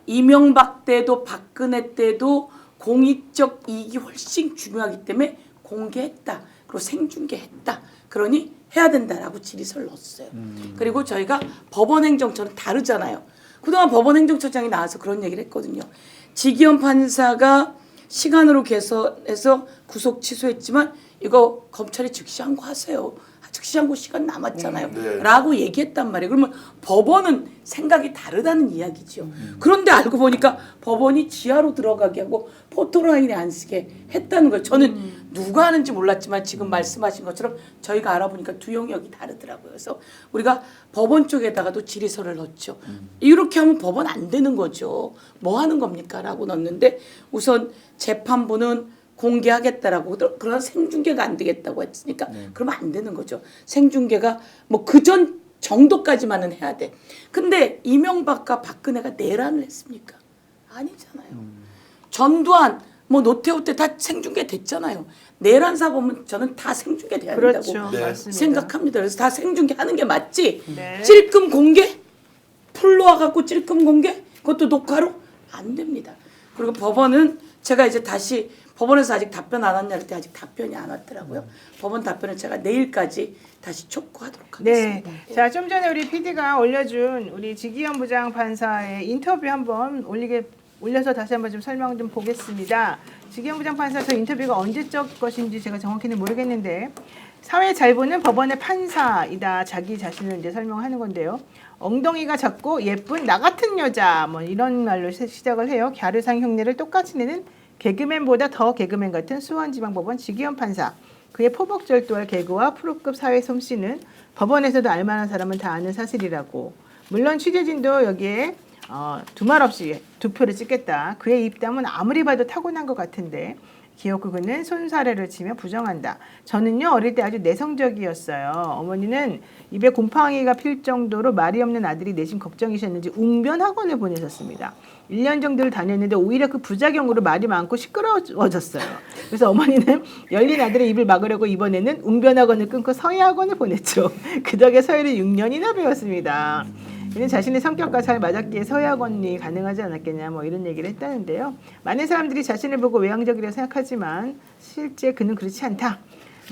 이명박 때도 박근혜 때도 공익적 이익이 훨씬 중요하기 때문에 공개했다. 그리고 생중계했다. 그러니 해야 된다라고 질의서를 넣었어요. 그리고 저희가 법원행정처는 다르잖아요. 그동안 법원행정처장이 나와서 그런 얘기를 했거든요. 지기현 판사가 시간으로 개선해서 구속 취소했지만 이거 검찰이 즉시 항고하세요. 즉시 항고 시간 남았잖아요. 네. 라고 얘기했단 말이에요. 그러면 법원은 생각이 다르다는 이야기죠. 그런데 알고 보니까 법원이 지하로 들어가게 하고 포토라인에 안 쓰게 했다는 거예요. 저는 누가 하는지 몰랐지만 지금 말씀하신 것처럼 저희가 알아보니까 두 영역이 다르더라고요. 그래서 우리가 법원 쪽에다가도 질의서를 넣었죠. 이렇게 하면 법원 안 되는 거죠. 뭐 하는 겁니까? 라고 넣었는데 우선 재판부는 공개하겠다라고 그러나 생중계가 안 되겠다고 했으니까 그러면 안 되는 거죠. 생중계가 뭐 그전 정도까지만은 해야 돼. 근데 이명박과 박근혜가 내란을 했습니까? 아니잖아요. 전두환 뭐 노태우 때 다 생중계 됐잖아요. 내란 사범은 저는 다 생중계 돼야 그렇죠. 된다고 네. 맞습니다. 생각합니다. 그래서 다 생중계 하는 게 맞지. 네. 찔끔 공개? 풀로 와갖고 찔끔 공개? 그것도 녹화로? 안 됩니다. 그리고 법원은 제가 이제 다시 법원에서 아직 답변 안 왔냐 할때 아직 답변이 안 왔더라고요. 법원 답변을 제가 내일까지 다시 촉구하도록 네. 하겠습니다. 자, 좀 전에 우리 PD가 올려준 우리 지기현 부장 판사의 인터뷰 한번 올려서 다시 한번 좀 설명 좀 보겠습니다. 지기현 부장 판사 저 인터뷰가 언제적 것인지 제가 정확히는 모르겠는데 사회 잘 보는 법원의 판사이다 자기 자신을 이제 설명하는 건데요. 엉덩이가 작고 예쁜 나 같은 여자 뭐 이런 말로 시작을 해요. 갸르상 흉내를 똑같이 내는 개그맨보다 더 개그맨 같은 수원지방법원 지기현 판사. 그의 포복절도할 개그와 프로급 사회 솜씨는 법원에서도 알만한 사람은 다 아는 사실이라고. 물론 취재진도 여기에 두말 없이 두 표를 찍겠다. 그의 입담은 아무리 봐도 타고난 것 같은데 기어코 그는 손사래를 치며 부정한다. 저는요 어릴 때 아주 내성적이었어요. 어머니는 입에 곰팡이가 필 정도로 말이 없는 아들이 내심 걱정이셨는지 웅변 학원을 보내셨습니다. 1년 정도를 다녔는데 오히려 그 부작용으로 말이 많고 시끄러워졌어요. 그래서 어머니는 열린 아들의 입을 막으려고 이번에는 웅변 학원을 끊고 서예 학원을 보냈죠. 그 덕에 서예를 6년이나 배웠습니다. 이는 자신의 성격과 잘 맞았기에 서예학원이 가능하지 않았겠냐 뭐 이런 얘기를 했다는데요. 많은 사람들이 자신을 보고 외향적이라고 생각하지만 실제 그는 그렇지 않다.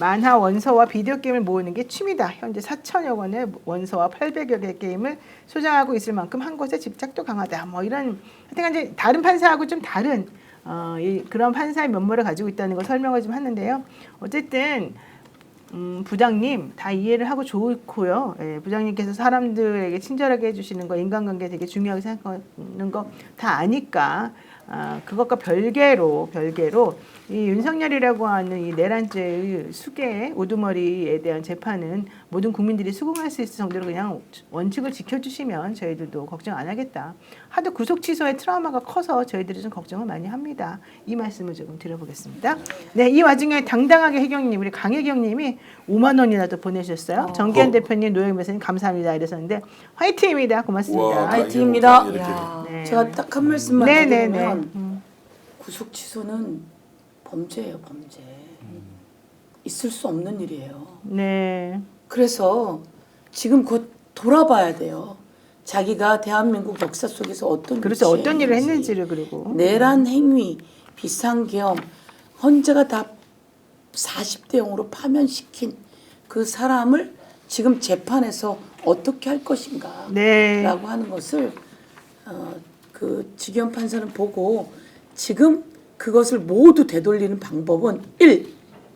만화 원서와 비디오 게임을 모으는 게 취미다. 현재 4천여 권의 원서와 800여 개의 게임을 소장하고 있을 만큼 한 것에 집착도 강하다. 뭐 이런 하여튼 이제 다른 판사하고 좀 다른 그런 판사의 면모를 가지고 있다는 걸 설명을 좀 하는데요. 어쨌든 부장님 다 이해를 하고 좋고요. 예, 부장님께서 사람들에게 친절하게 해주시는 거, 인간관계 되게 중요하게 생각하는 거 다 아니까 그것과 별개로 이 윤석열이라고 하는 이 내란죄의 수괴 우두머리에 대한 재판은 모든 국민들이 수긍할 수 있을 정도로 그냥 원칙을 지켜주시면 저희들도 걱정 안 하겠다. 하도 구속 취소의 트라우마가 커서 저희들이 좀 걱정을 많이 합니다. 이 말씀을 조금 드려보겠습니다. 네, 이 와중에 당당하게 혜경님, 우리 강혜경님이 5만 원이라도 보내주셨어요. 정기현 대표님, 노영희 변호사님 감사합니다 이러셨는데 화이팅입니다. 고맙습니다. 와, 화이팅입니다. 이렇게. 네. 제가 딱 한 말씀만 네네네. 드리면 구속 취소는 범죄예요, 범죄. 있을 수 없는 일이에요. 네. 그래서 지금 곧 돌아봐야 돼요. 자기가 대한민국 역사 속에서 어떤 그렇죠. 위치에 어떤 일을 있는지. 했는지를 그리고 내란 행위, 비상계엄, 헌재가 다 40대 0으로 파면시킨 그 사람을 지금 재판에서 어떻게 할 것인가 네. 라고 하는 것을 그 지기현 판사는 보고 지금 그것을 모두 되돌리는 방법은 1.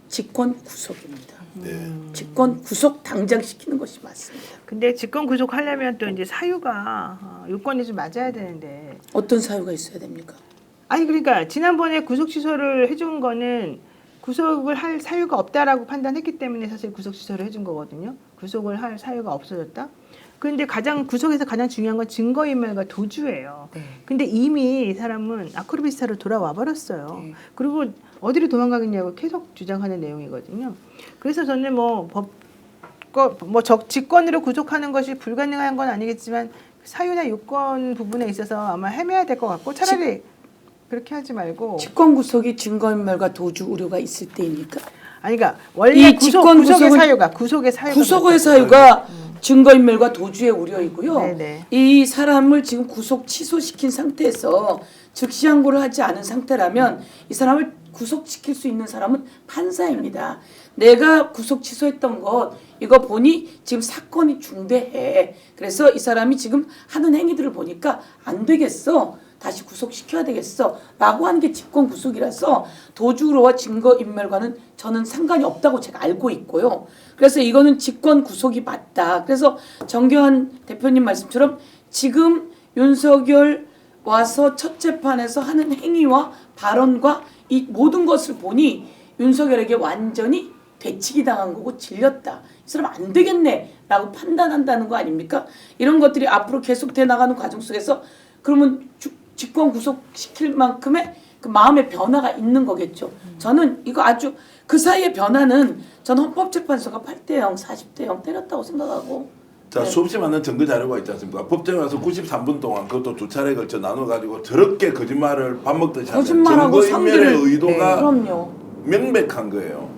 직권 구속입니다. 직권 구속 당장 시키는 것이 맞습니다. 근데 직권 구속하려면 또 이제 사유가 요건이 좀 맞아야 되는데 어떤 사유가 있어야 됩니까? 아니 그러니까 지난번에 구속 취소를 해준 거는 구속을 할 사유가 없다라고 판단했기 때문에 사실 구속 취소를 해준 거거든요. 구속을 할 사유가 없어졌다. 그런데 구속에서 가장 중요한 건 증거인멸과 도주예요. 네. 근데 이미 이 사람은 아크로비스타로 돌아와 버렸어요. 네. 그리고 어디로 도망가겠냐고 계속 주장하는 내용이거든요. 그래서 저는 직권으로 구속하는 것이 불가능한 건 아니겠지만 사유나 요건 부분에 있어서 아마 헤매야 될 것 같고 차라리 그렇게 하지 말고. 직권 구속이 증거인멸과 도주 우려가 있을 때입니까? 아니 그러니까 원래 이 구속의 구속은 사유가 구속의 사유가 증거인멸과 도주의 우려이고요. 네네. 이 사람을 지금 구속 취소시킨 상태에서 즉시 항고를 하지 않은 상태라면 이 사람을 구속시킬 수 있는 사람은 판사입니다. 내가 구속 취소했던 것 이거 보니 지금 사건이 중대해. 그래서 이 사람이 지금 하는 행위들을 보니까 안 되겠어. 다시 구속시켜야 되겠어 라고 하는 게 직권 구속이라서 도주로와 증거인멸과는 저는 상관이 없다고 제가 알고 있고요. 그래서 이거는 직권 구속이 맞다. 그래서 정교한 대표님 말씀처럼 지금 윤석열 와서 첫 재판에서 하는 행위와 발언과 이 모든 것을 보니 윤석열에게 완전히 되치기 당한 거고 질렸다. 이 사람 안 되겠네 라고 판단한다는 거 아닙니까? 이런 것들이 앞으로 계속돼 나가는 과정 속에서 그러면 직권 구속시킬 만큼의 그 마음의 변화가 있는 거겠죠. 저는 이거 아주 그 사이의 변화는 저는 헌법재판소가 8대 0, 40대 0 때렸다고 생각하고. 자, 네. 수없이 많은 증거 자료가 있지 않습니까? 법정에 와서 93분 동안 그것도 두 차례에 걸쳐 나눠가지고 저렇게 거짓말을 밥 먹듯이 하는 거짓말하고 증거인멸의 상기를- 의도가 그럼요. 명백한 거예요.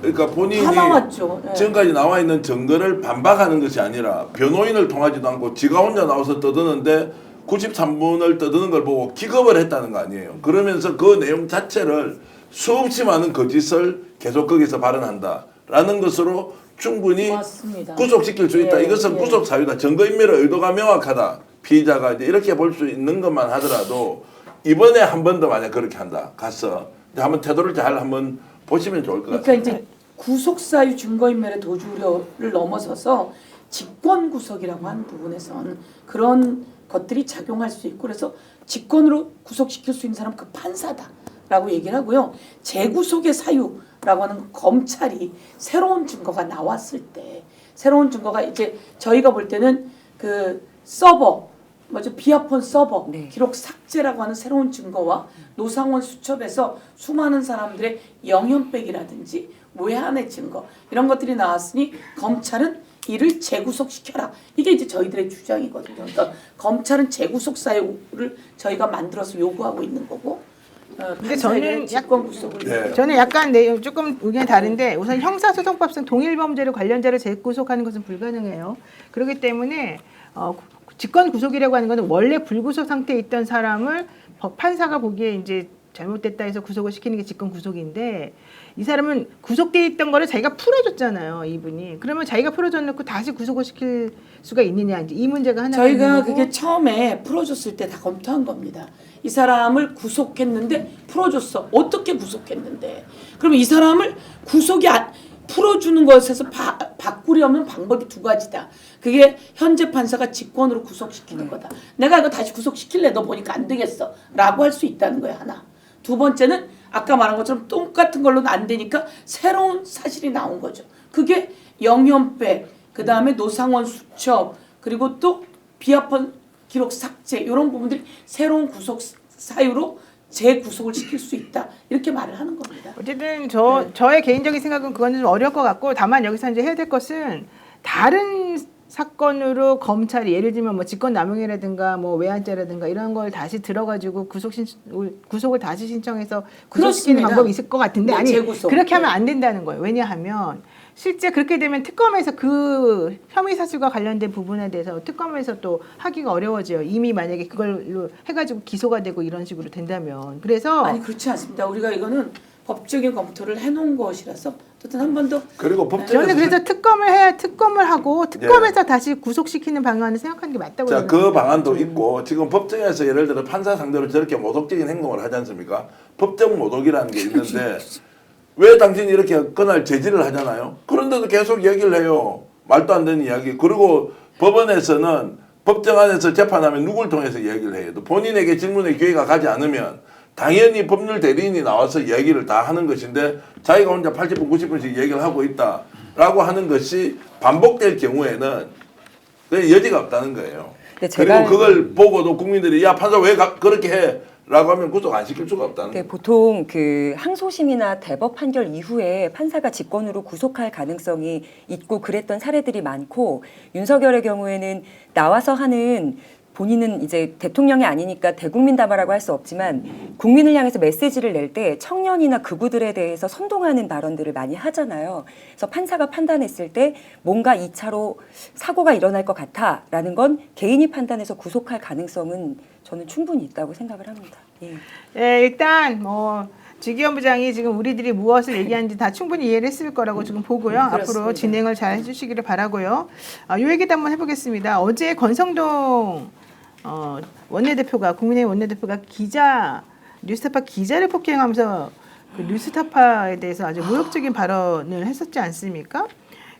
그러니까 본인이 다 나왔죠. 네. 지금까지 나와 있는 증거를 반박하는 것이 아니라 변호인을 통하지도 않고 지가 혼자 나와서 떠드는데 93분을 떠드는 걸 보고 기겁을 했다는 거 아니에요. 그러면서 그 내용 자체를 수없이 많은 거짓을 계속 거기서 발언한다라는 것으로 충분히 맞습니다. 구속시킬 수 있다. 예, 이것은 예. 구속 사유다. 증거인멸의 의도가 명확하다. 피의자가 이제 이렇게 볼 수 있는 것만 하더라도 이번에 한 번 더 만약 그렇게 한다. 가서 이제 한번 태도를 잘 한번 보시면 좋을 것 그러니까 같습니다. 이제 구속사유 증거인멸의 도주를 넘어서서 직권구속이라고 하는 부분에선 그런 것들이 작용할 수 있고 그래서 직권으로 구속시킬 수 있는 사람은 그 판사다라고 얘기를 하고요. 재구속의 사유라고 하는 건 검찰이 새로운 증거가 나왔을 때 새로운 증거가 이제 저희가 볼 때는 그 서버 뭐죠 비아폰 서버 네. 기록 삭제라고 하는 새로운 증거와 노상원 수첩에서 수많은 사람들의 영현백이라든지 외환의 증거 이런 것들이 나왔으니 검찰은 이를 재구속시켜라. 이게 이제 저희들의 주장이거든요. 그러니까 검찰은 재구속 사유를 저희가 만들어서 요구하고 있는 거고 근데 저는 직권 구속을 네. 저는 약간 내용 조금 의견이 다른데 우선 형사소송법상 동일범죄로 관련자를 재구속하는 것은 불가능해요. 그렇기 때문에 직권 구속이라고 하는 것은 원래 불구속 상태에 있던 사람을 판사가 보기에 이제 잘못됐다 해서 구속을 시키는 게 직권 구속인데 이 사람은 구속돼 있던 거를 자기가 풀어줬잖아요, 이분이. 그러면 자기가 풀어줘놓고 다시 구속을 시킬 수가 있느냐 이제 이 문제가 하나. 저희가 그게 처음에 풀어줬을 때 다 검토한 겁니다. 이 사람을 구속했는데 풀어줬어. 어떻게 구속했는데? 그럼 이 사람을 구속이 풀어주는 것에서 바꾸려면 방법이 두 가지다. 그게 현재 판사가 직권으로 구속시키는 거다. 내가 이거 다시 구속시킬래? 너 보니까 안 되겠어. 라고 할 수 있다는 거야, 하나. 두 번째는 아까 말한 것처럼 똑같은 걸로는 안 되니까 새로운 사실이 나온 거죠. 그게 영현백, 그 다음에 노상원 수첩, 그리고 또 비아폰 기록 삭제 이런 부분들이 새로운 구속 사유로 재구속을 시킬 수 있다. 이렇게 말을 하는 겁니다. 어쨌든 저의 개인적인 생각은 그거는 좀 어려울 것 같고 다만 여기서 이제 해야 될 것은 다른 사건으로 검찰이 예를 들면 뭐 직권남용이라든가 뭐 외환죄라든가 이런 걸 다시 들어가지고 구속을 다시 신청해서 구속시키는 그렇습니다. 방법이 있을 것 같은데 네, 아니 재구속. 그렇게 하면 안 된다는 거예요. 왜냐하면 실제 그렇게 되면 특검에서 그 혐의 사실과 관련된 부분에 대해서 특검에서 또 하기가 어려워져요. 이미 만약에 그걸로 해가지고 기소가 되고 이런 식으로 된다면 그래서 아니 그렇지 않습니다. 우리가 이거는 법적인 검토를 해놓은 것이라서 어쨌든 한 번 더 그리고 법정에서 저는 그래서 특검을 하고 특검에서 다시 구속시키는 방안을 생각하는 게 맞다고 자, 생각합니다. 그 방안도 있고 지금 법정에서 예를 들어 판사 상대로 저렇게 모독적인 행동을 하지 않습니까? 법정 모독이라는 게 있는데 왜 당신이 이렇게 그날 제지를 하잖아요. 그런데도 계속 얘기를 해요. 말도 안 되는 이야기. 그리고 법원에서는 법정 안에서 재판하면 누굴 통해서 얘기를 해요. 또 본인에게 질문의 기회가 가지 않으면 당연히 법률 대리인이 나와서 얘기를 다 하는 것인데 자기가 혼자 80분, 90분씩 얘기를 하고 있다라고 하는 것이 반복될 경우에는 그 여지가 없다는 거예요. 그리고 그걸 보고도 국민들이 야 판사 왜 그렇게 해? 라고 하면 구속 안 시킬 수가 없다는 거예요. 보통 그 항소심이나 대법 판결 이후에 판사가 직권으로 구속할 가능성이 있고 그랬던 사례들이 많고 윤석열의 경우에는 나와서 하는 본인은 이제 대통령이 아니니까 대국민 담화라고 할 수 없지만 국민을 향해서 메시지를 낼 때 청년이나 극우들에 대해서 선동하는 발언들을 많이 하잖아요. 그래서 판사가 판단했을 때 뭔가 2차로 사고가 일어날 것 같아라는 건 개인이 판단해서 구속할 가능성은 저는 충분히 있다고 생각을 합니다. 예. 네, 일단 뭐 지기현 부장이 지금 우리들이 무엇을 얘기하는지 다 충분히 이해를 했을 거라고 지금 보고요. 앞으로 진행을 잘 해주시기를 바라고요. 이 얘기도 한번 해보겠습니다. 어제 권성동 원내대표가 국민의힘 원내대표가 뉴스타파 기자를 폭행하면서 그 뉴스타파에 대해서 아주 모욕적인 발언을 했었지 않습니까?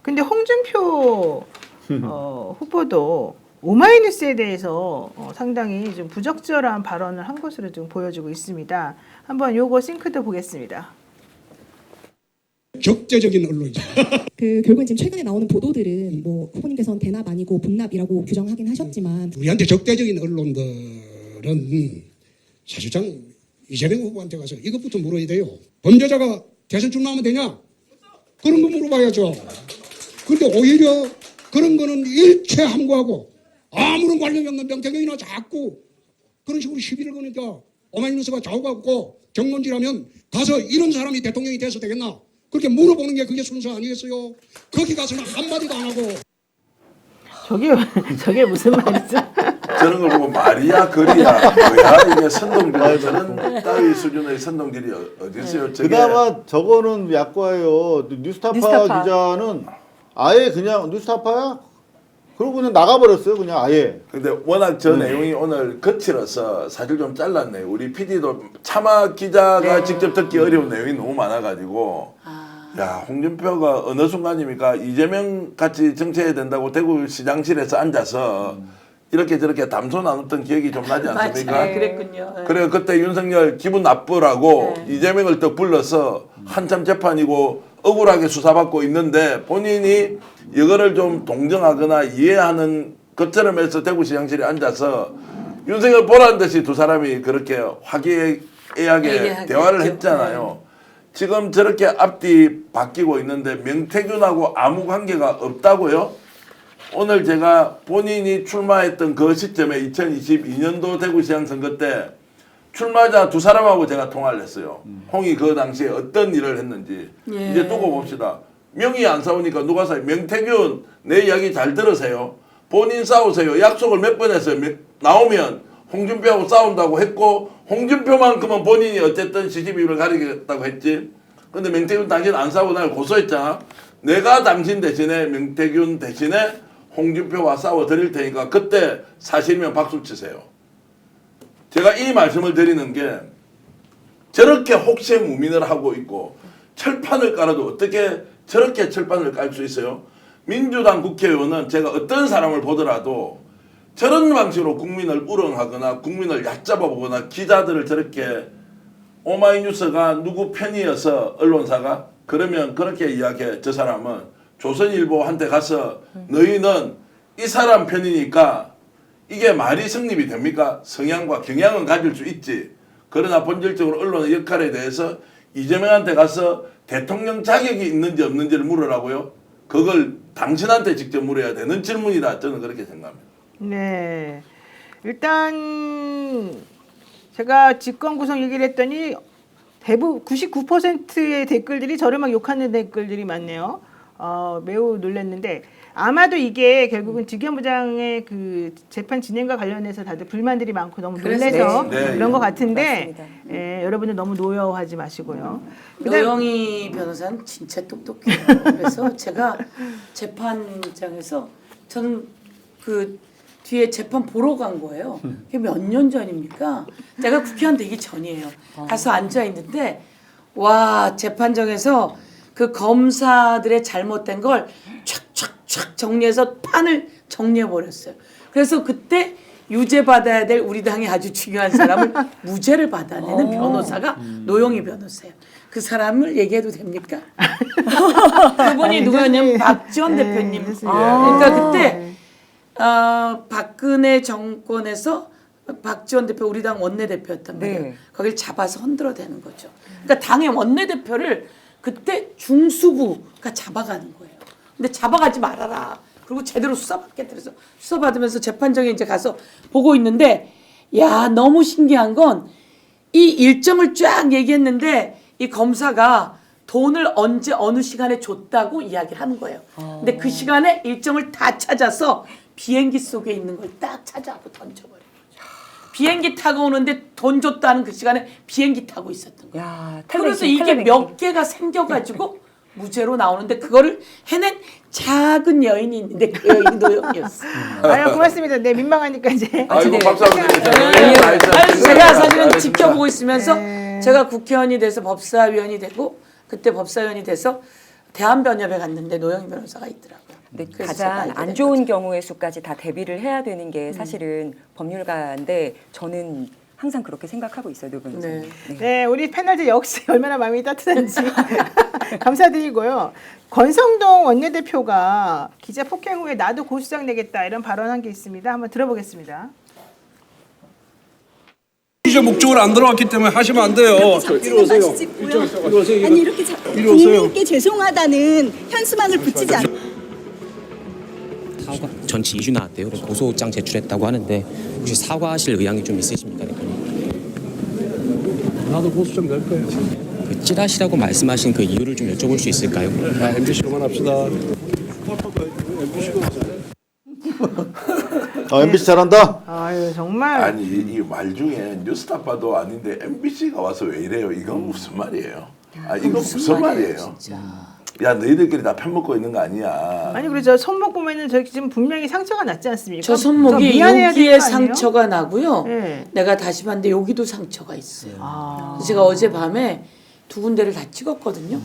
근데 홍준표 후보도 오마이뉴스에 대해서 상당히 좀 부적절한 발언을 한 것으로 좀 보여지고 있습니다. 한번 요거 싱크도 보겠습니다. 적재적인 언론이죠. 결국은 지금 최근에 나오는 보도들은 뭐 후보님께서는 대납 아니고 분납이라고 규정하긴 하셨지만 우리한테 적대적인 언론들은 사실상 이재명 후보한테 가서 이것부터 물어야 돼요. 범죄자가 대선 출마하면 되냐? 그런 거 물어봐야죠. 그런데 오히려 그런 거는 일체 함구하고 아무런 관련이 없는 명태균이나 자꾸 그런 식으로 시비를 거니까 오마이뉴스가 좌우가 없고 정론지라면 가서 이런 사람이 대통령이 돼서 되겠나? 그렇게 물어보는 게 그게 순서 아니겠어요? 거기 가서는 한마디도 안 하고. 저게 무슨 말이죠? 저런 걸 보고 말이야 글이야 뭐야 이게 선동질 저런 따위 수준의 선동질이 어디 있어요? 저게 그나마 저거는 약과예요. 뉴스타파 기자는 아예 그냥 뉴스타파야? 그러고 그냥 나가버렸어요. 그냥 아예. 근데 워낙 저 내용이 오늘 거칠어서 사실 좀 잘랐네요. 우리 PD도 차마 기자가 직접 듣기 어려운 내용이 너무 많아가지고 야 홍준표가 어느 순간입니까 이재명 같이 정치해야 된다고 대구 시장실에서 앉아서 이렇게 저렇게 담소 나눴던 기억이 좀 나지 않습니까? 맞아요. 그랬군요. 네. 그래 그때 윤석열 기분 나쁘라고 이재명을 또 불러서 한참 재판이고 억울하게 수사받고 있는데 본인이 이거를 좀 동정하거나 이해하는 것처럼 해서 대구시장실에 앉아서 윤석열 보라는 듯이 두 사람이 그렇게 화기애애하게 대화를 했잖아요. 지금 저렇게 앞뒤 바뀌고 있는데 명태균하고 아무 관계가 없다고요? 오늘 제가 본인이 출마했던 그 시점에 2022년도 대구시장 선거 때 출마자 두 사람하고 제가 통화를 했어요. 홍이 그 당시에 어떤 일을 했는지. 이제 두고 봅시다. 명의 안 싸우니까 누가 싸요? 명태균 내 이야기 잘 들으세요. 본인 싸우세요. 약속을 몇 번 했어요. 나오면 홍준표하고 싸운다고 했고 홍준표만큼은 본인이 어쨌든 시집 이유를 가리겠다고 했지. 근데 명태균 당신 안 싸우고 날 고소했잖아. 내가 당신 대신에 명태균 대신에 홍준표와 싸워 드릴 테니까 그때 사실이면 박수 치세요. 제가 이 말씀을 드리는 게 저렇게 혹시 무민을 하고 있고 철판을 깔아도 어떻게 저렇게 철판을 깔 수 있어요? 민주당 국회의원은 제가 어떤 사람을 보더라도 저런 방식으로 국민을 우롱하거나 국민을 얕잡아 보거나 기자들을 저렇게 오마이뉴스가 누구 편이어서 언론사가 그러면 그렇게 이야기해. 저 사람은 조선일보한테 가서 너희는 이 사람 편이니까 이게 말이 성립이 됩니까? 성향과 경향은 가질 수 있지. 그러나 본질적으로 언론의 역할에 대해서 이재명한테 가서 대통령 자격이 있는지 없는지를 물으라고요? 그걸 당신한테 직접 물어야 되는 질문이다. 저는 그렇게 생각합니다. 네. 일단 제가 직권 구성 얘기를 했더니 대부분 99%의 댓글들이 저를 막 욕하는 댓글들이 많네요. 매우 놀랐는데 아마도 이게 결국은 직위원 부장의 그 재판 진행과 관련해서 다들 불만들이 많고 너무 놀라서 그런 것 같은데 여러분들 너무 노여워하지 마시고요. 노영희 변호사는 진짜 똑똑해요. 그래서 제가 재판장에서 저는 그 뒤에 재판 보러 간 거예요. 그게 몇 년 전입니까? 제가 국회의원 되기 전이에요. 가서 앉아 있는데 와 재판정에서 그 검사들의 잘못된 걸 촥촥촥 정리해서 판을 정리해 버렸어요. 그래서 그때 유죄 받아야 될 우리 당의 아주 중요한 사람을 무죄를 받아내는 변호사가 노영희 변호사예요. 그 사람을 얘기해도 됩니까? 그분이 누구였냐면 박지원 대표님. 그러니까 그때 박근혜 정권에서 박지원 대표 우리 당 원내대표였단 말이에요. 거길 잡아서 흔들어대는 거죠. 그러니까 당의 원내대표를 그때 중수부가 잡아가는 거예요. 근데 잡아가지 말아라. 그리고 제대로 수사받겠다. 그래서 수사받으면서 재판정에 이제 가서 보고 있는데 야 너무 신기한 건 이 일정을 쫙 얘기했는데 이 검사가 돈을 언제 어느 시간에 줬다고 이야기를 하는 거예요. 근데 그 시간에 일정을 다 찾아서 비행기 속에 있는 걸 딱 찾아갖고 던져버려요. 비행기 타고 오는데 돈 줬다는 그 시간에 비행기 타고 있었던 거예요. 야, 그래서 이게 몇 개가 생겨가지고 무죄로 나오는데 그거를 해낸 작은 여인이 있는데 그 여인이 노영이었어요. 아유 고맙습니다. 네 민망하니까 이제. 아이고 박수 한번 드리세요. 아니, 제가 사실은 지켜보고 있으면서 제가 국회의원이 돼서 법사위원이 되고 그때 법사위원이 돼서 대한변협에 갔는데 노영희 변호사가 있더라고요. 근데 그래서 제가 가장 알게 안 된 좋은 거죠. 경우의 수까지 다 대비를 해야 되는 게 사실은 법률가인데 저는 항상 그렇게 생각하고 있어요, 노 변호사님. 네. 네, 우리 패널들 역시 얼마나 마음이 따뜻한지 감사드리고요. 권성동 원내대표가 기자 폭행 후에 나도 고소장 내겠다 이런 발언한 게 있습니다. 한번 들어보겠습니다. 이제 목적으로 안 들어왔기 때문에 하시면 안 돼요. 이리 오세요. 아니 이렇게 국민께 죄송하다는 현수막을 붙이지 않. 사과 전치 2주 나왔대요. 그래서 고소장 제출했다고 하는데 혹시 사과하실 의향이 좀 있으십니까, 대표님? 나도 고소장 낼 거예요. 그 찌라시라고 말씀하신 그 이유를 좀 여쭤볼 수 있을까요? 자, MBC 그만합시다. MBC 잘한다. 아유 정말. 아니 이 말 중에 뉴스타파도 아닌데 MBC가 와서 왜 이래요? 이건 무슨 말이에요? 아 이건 무슨 말이에요? 야 너희들끼리 다 편먹고 있는 거 아니야? 아니 그리고 저 손목 보면은 저기 지금 분명히 상처가 났지 않습니까? 저 손목이 미안해야 될 여기에 거 아니에요? 상처가 나고요. 네. 내가 다시 봤는데 여기도 상처가 있어요. 그래서 제가 어젯밤에 두 군데를 다 찍었거든요.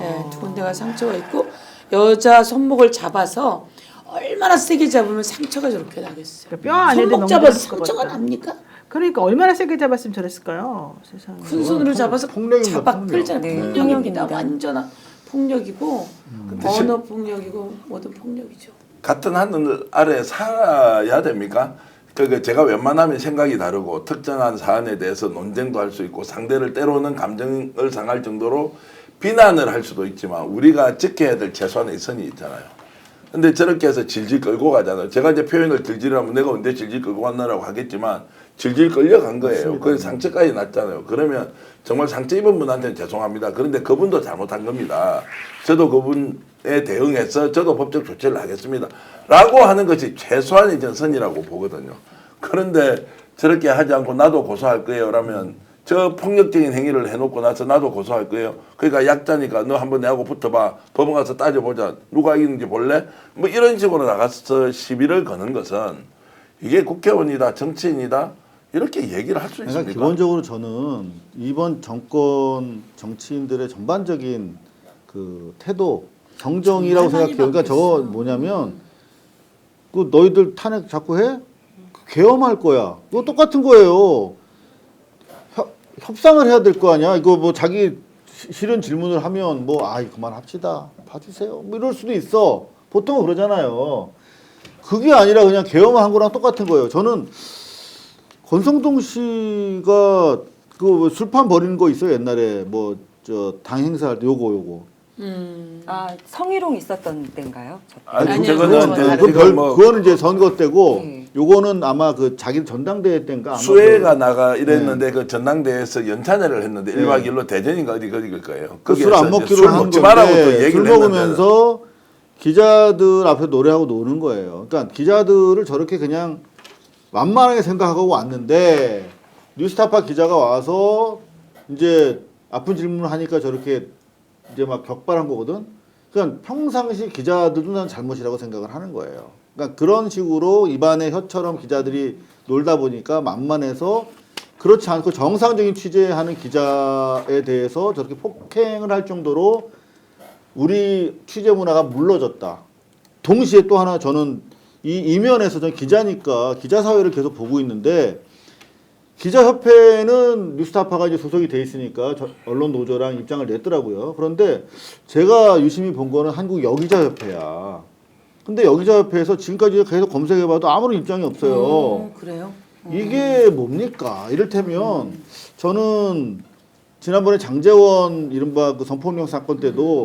네, 두 군데가 상처가 있고 여자 손목을 잡아서 얼마나 세게 잡으면 상처가 저렇게 나겠어요. 뼈 안에도 손목 너무 잡아서 들었을 것 상처가 같다. 납니까? 그러니까 얼마나 세게 잡았으면 저랬을까요? 세상에. 큰 손으로 잡아서 폭력입니다, 잡아 폭력. 끌잖아요. 네, 폭력입니다. 폭력입니다. 완전한 폭력이고 언어 폭력이고 모든 폭력이죠. 같은 하늘 아래 살아야 됩니까? 그 제가 웬만하면 생각이 다르고 특정한 사안에 대해서 논쟁도 할 수 있고 상대를 때로는 감정을 상할 정도로 비난을 할 수도 있지만 우리가 지켜야 될 최소한의 선이 있잖아요. 근데 저렇게 해서 질질 끌고 가잖아요. 제가 이제 표현을 질질하면 내가 언제 질질 끌고 갔나라고 하겠지만 질질 끌려간 거예요. 그래서 상처까지 났잖아요. 그러면 정말 상처 입은 분한테는 죄송합니다. 그런데 그분도 잘못한 겁니다. 저도 그분에 대응해서 저도 법적 조치를 하겠습니다. 라고 하는 것이 최소한의 전 선이라고 보거든요. 그런데 저렇게 하지 않고 나도 고소할 거예요. 라면 저 폭력적인 행위를 해놓고 나서 나도 고소할 거예요. 그러니까 약자니까 너 한번 내하고 붙어봐. 법원 가서 따져보자. 누가 이기는지 볼래? 뭐 이런 식으로 나가서 시비를 거는 것은 이게 국회의원이다 정치인이다 이렇게 얘기를 할 수 있습니까? 그러니까 기본적으로 저는 이번 정권 정치인들의 전반적인 그 태도 정정이라고 생각해요. 그러니까 저거 뭐냐면 그 너희들 탄핵 자꾸 해? 계엄할 거야. 그거 똑같은 거예요. 협상을 해야 될 거 아니야. 이거 뭐 자기 싫은 질문을 하면 뭐 아이 그만합시다. 봐주세요. 뭐 이럴 수도 있어. 보통은 그러잖아요. 그게 아니라 그냥 계엄한 거랑 똑같은 거예요. 저는 권성동 씨가 그 술판 버리는 거 있어요. 옛날에 뭐 저 당 행사할 때 요거. 아 성희롱 있었던 때인가요? 아니 아니요, 그거는 그거는 이제 선거 때고 네. 요거는 아마 그 자기 전당대회 때인가 아마 수혜가 나가 이랬는데 그 전당대회에서 연찬회를 했는데 1박 2일로 대전인가 어디 거길 거예요. 술 안 거기에서 이제 먹기로 술 한 먹지 말라고 또 건데 얘기를 술 했는데 먹으면서 기자들 앞에 노래하고 노는 거예요. 그러니까 기자들을 저렇게 그냥 만만하게 생각하고 왔는데 뉴스타파 기자가 와서 이제 아픈 질문을 하니까 저렇게 이제 막 격발한 거거든. 그러니까 평상시 기자들도 난 잘못이라고 생각을 하는 거예요. 그러니까 그런 식으로 입안의 혀처럼 기자들이 놀다 보니까 만만해서 그렇지 않고 정상적인 취재하는 기자에 대해서 저렇게 폭행을 할 정도로 우리 취재 문화가 물러졌다. 동시에 또 하나 저는 이 이면에서 저는 기자니까 기자 사회를 계속 보고 있는데 기자협회는 뉴스타파가 이제 소속이 돼 있으니까 언론 노조랑 입장을 냈더라고요. 그런데 제가 유심히 본 거는 한국 여기자협회야. 근데 여기자협회에서 지금까지 계속 검색해봐도 아무런 입장이 없어요. 그래요? 이게 뭡니까? 이를테면 저는 지난번에 장제원 이른바 그 성폭력 사건 때도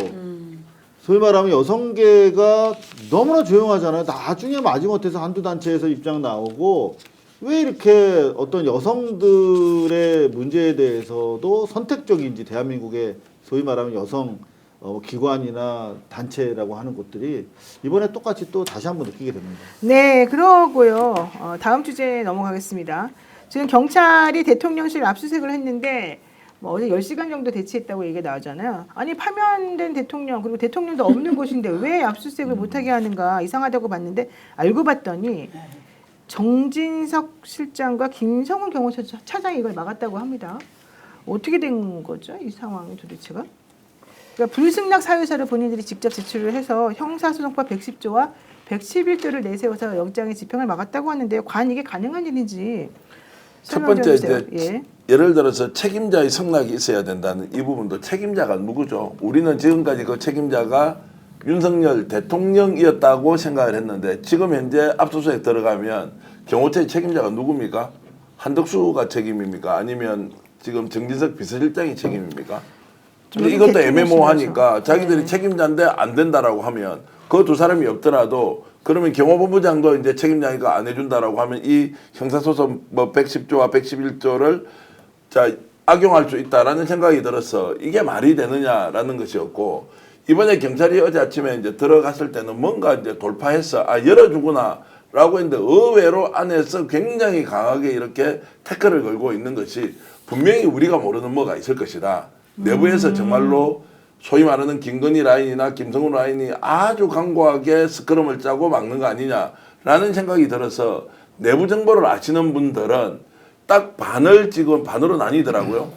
소위 말하면 여성계가 너무나 조용하잖아요. 나중에 마지못해서 한두 단체에서 입장 나오고 왜 이렇게 어떤 여성들의 문제에 대해서도 선택적인지 대한민국의 소위 말하면 여성 기관이나 단체라고 하는 곳들이 이번에 똑같이 또 다시 한번 느끼게 됩니다. 네, 그러고요. 다음 주제에 넘어가겠습니다. 지금 경찰이 대통령실 압수수색을 했는데 뭐 어제 10시간 정도 대치했다고 얘기가 나오잖아요. 아니 파면된 대통령 그리고 대통령도 없는 곳인데 왜 압수수색을 못하게 하는가 이상하다고 봤는데 알고 봤더니 정진석 실장과 김성훈 경호차장이 이걸 막았다고 합니다. 어떻게 된 거죠? 이 상황이 도대체가? 그러니까 불승낙 사유서를 본인들이 직접 제출을 해서 형사소송법 110조와 111조를 내세워서 영장의 집행을 막았다고 하는데요. 과연 이게 가능한 일인지 첫 설명 좀 번째 해주세요. 이제 예를 들어서 책임자의 성락이 있어야 된다는 이 부분도 책임자가 누구죠? 우리는 지금까지 그 책임자가 윤석열 대통령이었다고 생각을 했는데 지금 현재 압수수색 들어가면 경호처의 책임자가 누굽니까? 한덕수가 책임입니까? 아니면 지금 정진석 비서실장이 책임입니까? 근데 이것도 애매모호하니까 자기들이 책임자인데 안 된다라고 하면 그 두 사람이 없더라도 그러면 경호본부장도 이제 책임자니까 안 해준다라고 하면 이 형사소송 뭐 110조와 111조를 자 악용할 수 있다라는 생각이 들어서 이게 말이 되느냐라는 것이었고 이번에 경찰이 어제 아침에 이제 들어갔을 때는 뭔가 이제 돌파해서 아 열어주구나 라고 했는데 의외로 안에서 굉장히 강하게 이렇게 태클을 걸고 있는 것이 분명히 우리가 모르는 뭐가 있을 것이다. 내부에서 정말로 소위 말하는 김건희 라인이나 김성훈 라인이 아주 강고하게 스크럼을 짜고 막는 거 아니냐라는 생각이 들어서 내부 정보를 아시는 분들은 딱 반을 지금 반으로 나뉘더라고요.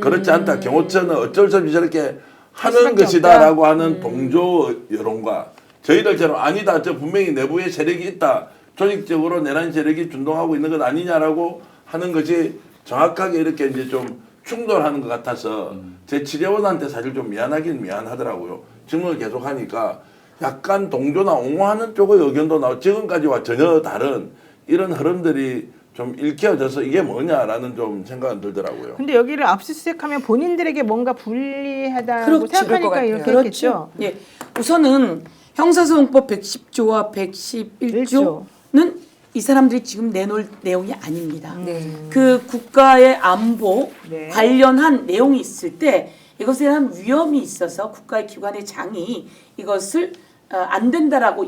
그렇지 않다. 경호처는 어쩔 수 없이 저렇게 하는 것이다라고 하는 동조 여론과 저희들처럼 아니다. 저 분명히 내부에 세력이 있다. 조직적으로 내란 세력이 준동하고 있는 것 아니냐라고 하는 것이 정확하게 이렇게 이제 좀 충돌하는 것 같아서 제 치료원한테 사실 좀 미안하긴 미안하더라고요. 질문을 계속 하니까 약간 동조나 옹호하는 쪽의 의견도 나오고 지금까지와 전혀 다른 이런 흐름들이 좀 읽혀져서 이게 뭐냐라는 좀 생각은 들더라고요. 근데 여기를 압수수색하면 본인들에게 뭔가 불리하다고 그렇죠. 생각하니까 이렇게 그렇죠. 했겠죠. 예. 우선은 형사소송법 110조와 111조는 이 사람들이 지금 내놓을 내용이 아닙니다. 그 국가의 안보 네. 관련한 내용이 있을 때 이것에 대한 위험이 있어서 국가의 기관의 장이 이것을 안 된다라고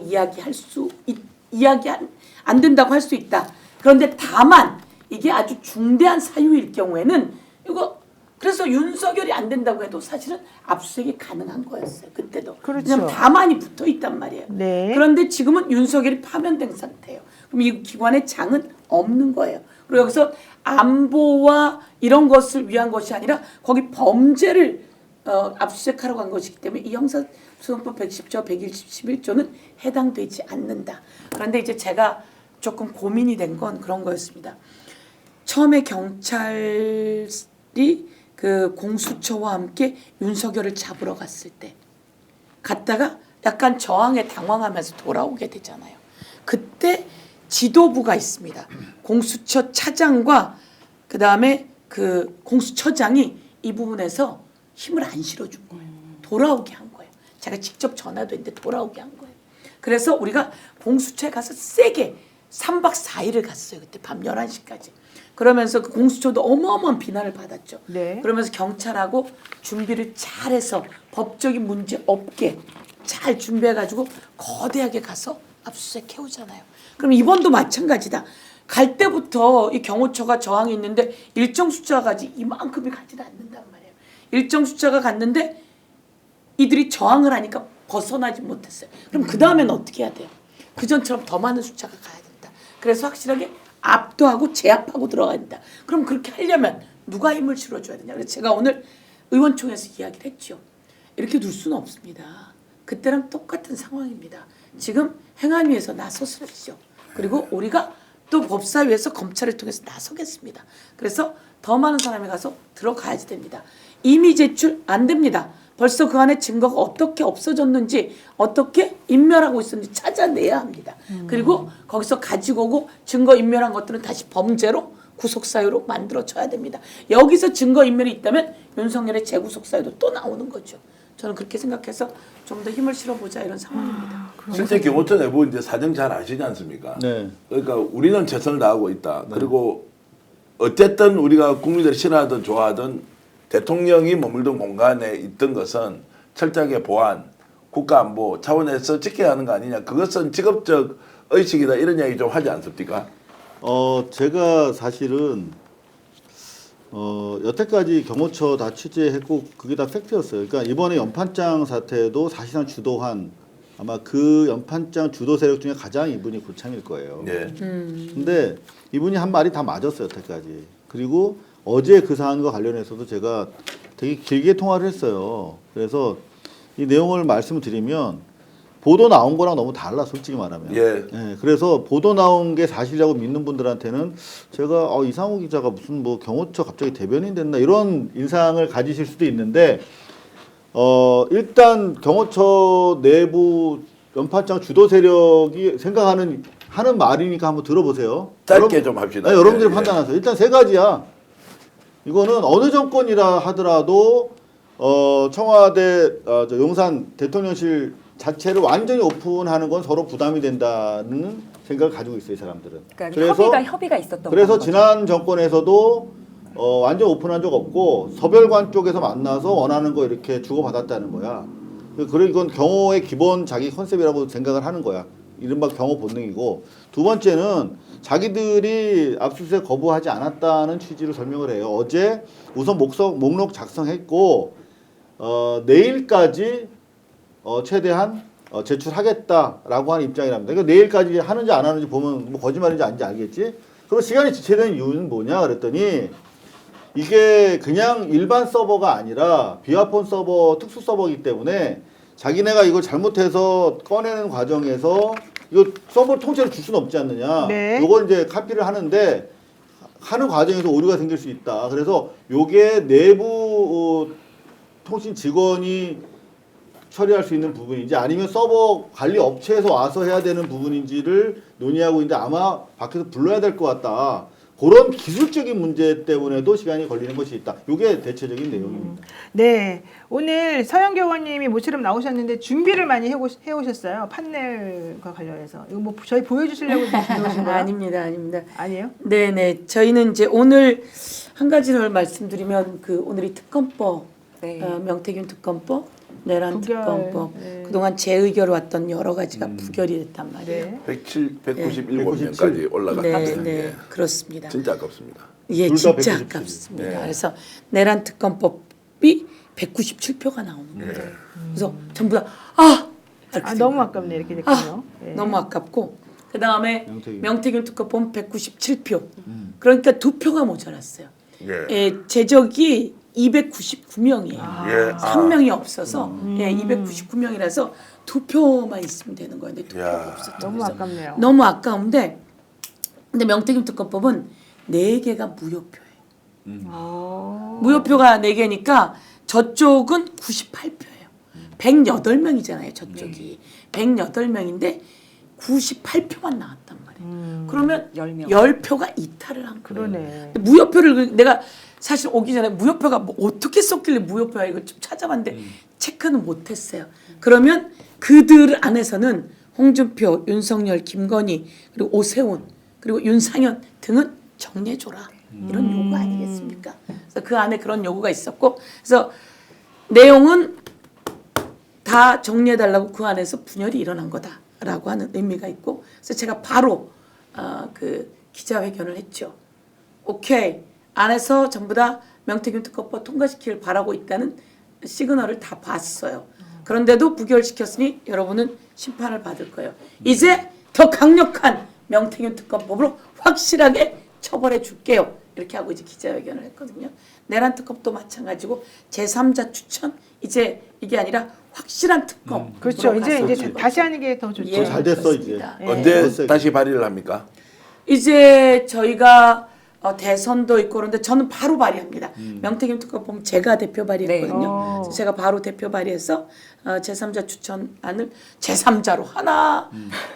안 된다고 할 수 있다. 그런데 다만 이게 아주 중대한 사유일 경우에는 이거 그래서 윤석열이 안 된다고 해도 사실은 압수수색이 가능한 거였어요. 그때도. 그렇죠. 왜냐하면 다만이 붙어 있단 말이에요. 네. 그런데 지금은 윤석열이 파면된 상태예요. 그럼 이 기관의 장은 없는 거예요. 그리고 여기서 안보와 이런 것을 위한 것이 아니라 거기 범죄를 압수수색하러 간 것이기 때문에 이 형사소송법 110조, 111조는 해당되지 않는다. 그런데 이제 제가 조금 고민이 된 건 그런 거였습니다. 처음에 경찰이 그 공수처와 함께 윤석열을 잡으러 갔을 때 갔다가 약간 저항에 당황하면서 돌아오게 되잖아요. 그때 지도부가 있습니다. 공수처 차장과 그 다음에 그 공수처장이 이 부분에서 힘을 안 실어준 거예요. 돌아오게 한 거예요. 제가 직접 전화도 했는데 돌아오게 한 거예요. 그래서 우리가 공수처에 가서 세게 3박 4일을 갔어요. 그때 밤 11시까지. 그러면서 그 공수처도 어마어마한 비난을 받았죠. 네. 그러면서 경찰하고 준비를 잘해서 법적인 문제 없게 잘 준비해가지고 거대하게 가서 압수수색 해오잖아요. 그럼 이번도 마찬가지다. 갈 때부터 이 경호처가 저항이 있는데 일정 숫자가 가지 이만큼이 가지도 않는단 말이에요. 일정 숫자가 갔는데 이들이 저항을 하니까 벗어나지 못했어요. 그럼 그 다음에는 어떻게 해야 돼요? 그전처럼 더 많은 숫자가 가야 된다. 그래서 확실하게 압도하고 제압하고 들어가야 된다. 그럼 그렇게 하려면 누가 힘을 실어줘야 되냐. 그래서 제가 오늘 의원총회에서 이야기를 했죠. 이렇게 둘 수는 없습니다. 그때랑 똑같은 상황입니다. 지금 행안위에서 나섰죠. 그리고 우리가 또 법사위에서 검찰을 통해서 나서겠습니다. 그래서 더 많은 사람이 가서 들어가야지 됩니다. 이미 제출 안 됩니다. 벌써 그 안에 증거가 어떻게 없어졌는지 어떻게 인멸하고 있었는지 찾아내야 합니다. 그리고 거기서 가지고 오고 증거 인멸한 것들은 다시 범죄로 구속사유로 만들어져야 됩니다. 여기서 증거 인멸이 있다면 윤석열의 재구속사유도 또 나오는 거죠. 저는 그렇게 생각해서 좀 더 힘을 실어보자 이런 상황입니다. 실제 경호처 내부 이제 사정 잘 아시지 않습니까? 네. 그러니까 우리는 최선을 다하고 있다. 그리고 어쨌든 우리가 국민들이 싫어하든 좋아하든 대통령이 머물던 공간에 있던 것은 철저하게 보안, 국가안보 차원에서 지켜야 하는 거 아니냐. 그것은 직업적 의식이다. 이런 이야기 좀 하지 않습니까? 제가 사실은 여태까지 경호처 다 취재했고 그게 다 팩트였어요. 그러니까 이번에 연판장 사태도 사실상 주도한 아마 그 연판장 주도 세력 중에 가장 이분이 고창일 거예요. 네. 근데 이분이 한 말이 다 맞았어요, 여태까지. 그리고 어제 그 사안과 관련해서도 제가 되게 길게 통화를 했어요. 그래서 이 내용을 말씀을 드리면 보도 나온 거랑 너무 달라, 솔직히 말하면. 예. 그래서 보도 나온 게 사실이라고 믿는 분들한테는 제가 이상우 기자가 무슨 뭐 경호처 갑자기 대변인 됐나 이런 인상을 가지실 수도 있는데 일단 경호처 내부 연판장 주도 세력이 생각하는 하는 말이니까 한번 들어보세요. 짧게 좀 합시다. 여러분들이 예, 판단하세요. 일단 세 가지야. 이거는 어느 정권이라 하더라도 청와대 용산 대통령실 자체를 완전히 오픈하는 건 서로 부담이 된다는 생각을 가지고 있어요, 이 사람들은. 그러니까 협의가 있었던 그래서 거죠. 지난 정권에서도 완전 오픈한 적 없고 서별관 쪽에서 만나서 원하는 거 이렇게 주고받았다는 거야. 그리고 이건 경호의 기본 자기 컨셉이라고 생각을 하는 거야. 이른바 경호 본능이고 두 번째는 자기들이 압수수색 거부하지 않았다는 취지로 설명을 해요. 어제 우선 목록 작성했고 내일까지 최대한 제출하겠다라고 하는 입장이랍니다. 그러니까 내일까지 하는지 안 하는지 보면 뭐 거짓말인지 아닌지 알겠지. 그럼 시간이 지체된 이유는 뭐냐 그랬더니 이게 그냥 일반 서버가 아니라 비화폰 서버, 특수 서버이기 때문에 자기네가 이걸 잘못해서 꺼내는 과정에서 이거 서버 통째로 줄 수는 없지 않느냐. 네. 요걸 이제 카피를 하는데 하는 과정에서 오류가 생길 수 있다. 그래서 요게 내부 통신 직원이 처리할 수 있는 부분인지 아니면 서버 관리 업체에서 와서 해야 되는 부분인지를 논의하고 있는데 아마 밖에서 불러야 될 것 같다. 그런 기술적인 문제 때문에도 시간이 걸리는 것이 있다. 이게 대체적인 내용입니다. 네, 오늘 서영교 의원님이 모처럼 나오셨는데 준비를 많이 해오셨어요. 판넬과 관련해서. 이거 뭐 저희 보여주시려고 들어오신 거예요? 아닙니다, 아닙니다. 아니에요? 네네. 저희는 이제 오늘 한 가지를 말씀드리면 그 오늘이 특검법, 네. 명태균 특검법, 내란 부결, 특검법, 네. 그동안 재의결 왔던 여러 가지가 부결이 됐단 말이에요. 네. 197명까지 올라갔다. 네, 그렇습니다. 진짜 아깝습니다. 예, 둘다 진짜 197. 아깝습니다. 네. 그래서 내란 특검법이 197표가 나오는 거예요. 그래서 전부 다 너무 아깝네 이렇게 됐군요. 네. 너무 아깝고 그 다음에 명태균. 명태균 특검법은 197표. 그러니까 2표가 모자랐어요. 예. 예, 제적이 299명이에요. 예. 3명이 없어서 예, 299명이라서 2표만 있으면 되는 거예요. 근데 2표가 야. 없었죠. 너무 그래서 아깝네요. 너무 아까운데 근데 명태균 특검법은 4개가 무효표예요. 무효표가 4개니까 저쪽은 98표예요. 108명이잖아요. 저쪽이. 108명인데 98표만 나왔단 말이에요. 그러면 10명. 10표가 이탈을 한 거예요. 그러네. 무효표를 내가 사실 오기 전에 무효표가 뭐 어떻게 썼길래 무효표야 이거 좀 찾아봤는데 체크는 못했어요. 그러면 그들 안에서는 홍준표, 윤석열, 김건희 그리고 오세훈 그리고 윤상현 등은 정리해줘라 이런 요구 아니겠습니까? 그래서 그 안에 그런 요구가 있었고 그래서 내용은 다 정리해달라고 그 안에서 분열이 일어난 거다라고 하는 의미가 있고 그래서 제가 바로 그 기자회견을 했죠. 오케이. 안에서 전부 다 명태균 특검법 통과시키길 바라고 있다는 시그널을 다 봤어요. 그런데도 부결시켰으니 여러분은 심판을 받을 거예요. 이제 더 강력한 명태균 특검법으로 확실하게 처벌해 줄게요. 이렇게 하고 이제 기자회견을 했거든요. 내란 특검도 마찬가지고 제3자 추천 이제 이게 아니라 확실한 특검. 그렇죠. 이제 다시 하는 게 더 좋죠. 예, 잘 됐어 이제. 그렇습니다. 언제 다시 발의를 합니까? 이제 저희가 대선도 있고 그런데 저는 바로 발의합니다. 명태균 특검법 제가 대표 발의했거든요. 그래서 제가 바로 대표 발의해서 제3자 추천안을 제3자로 하나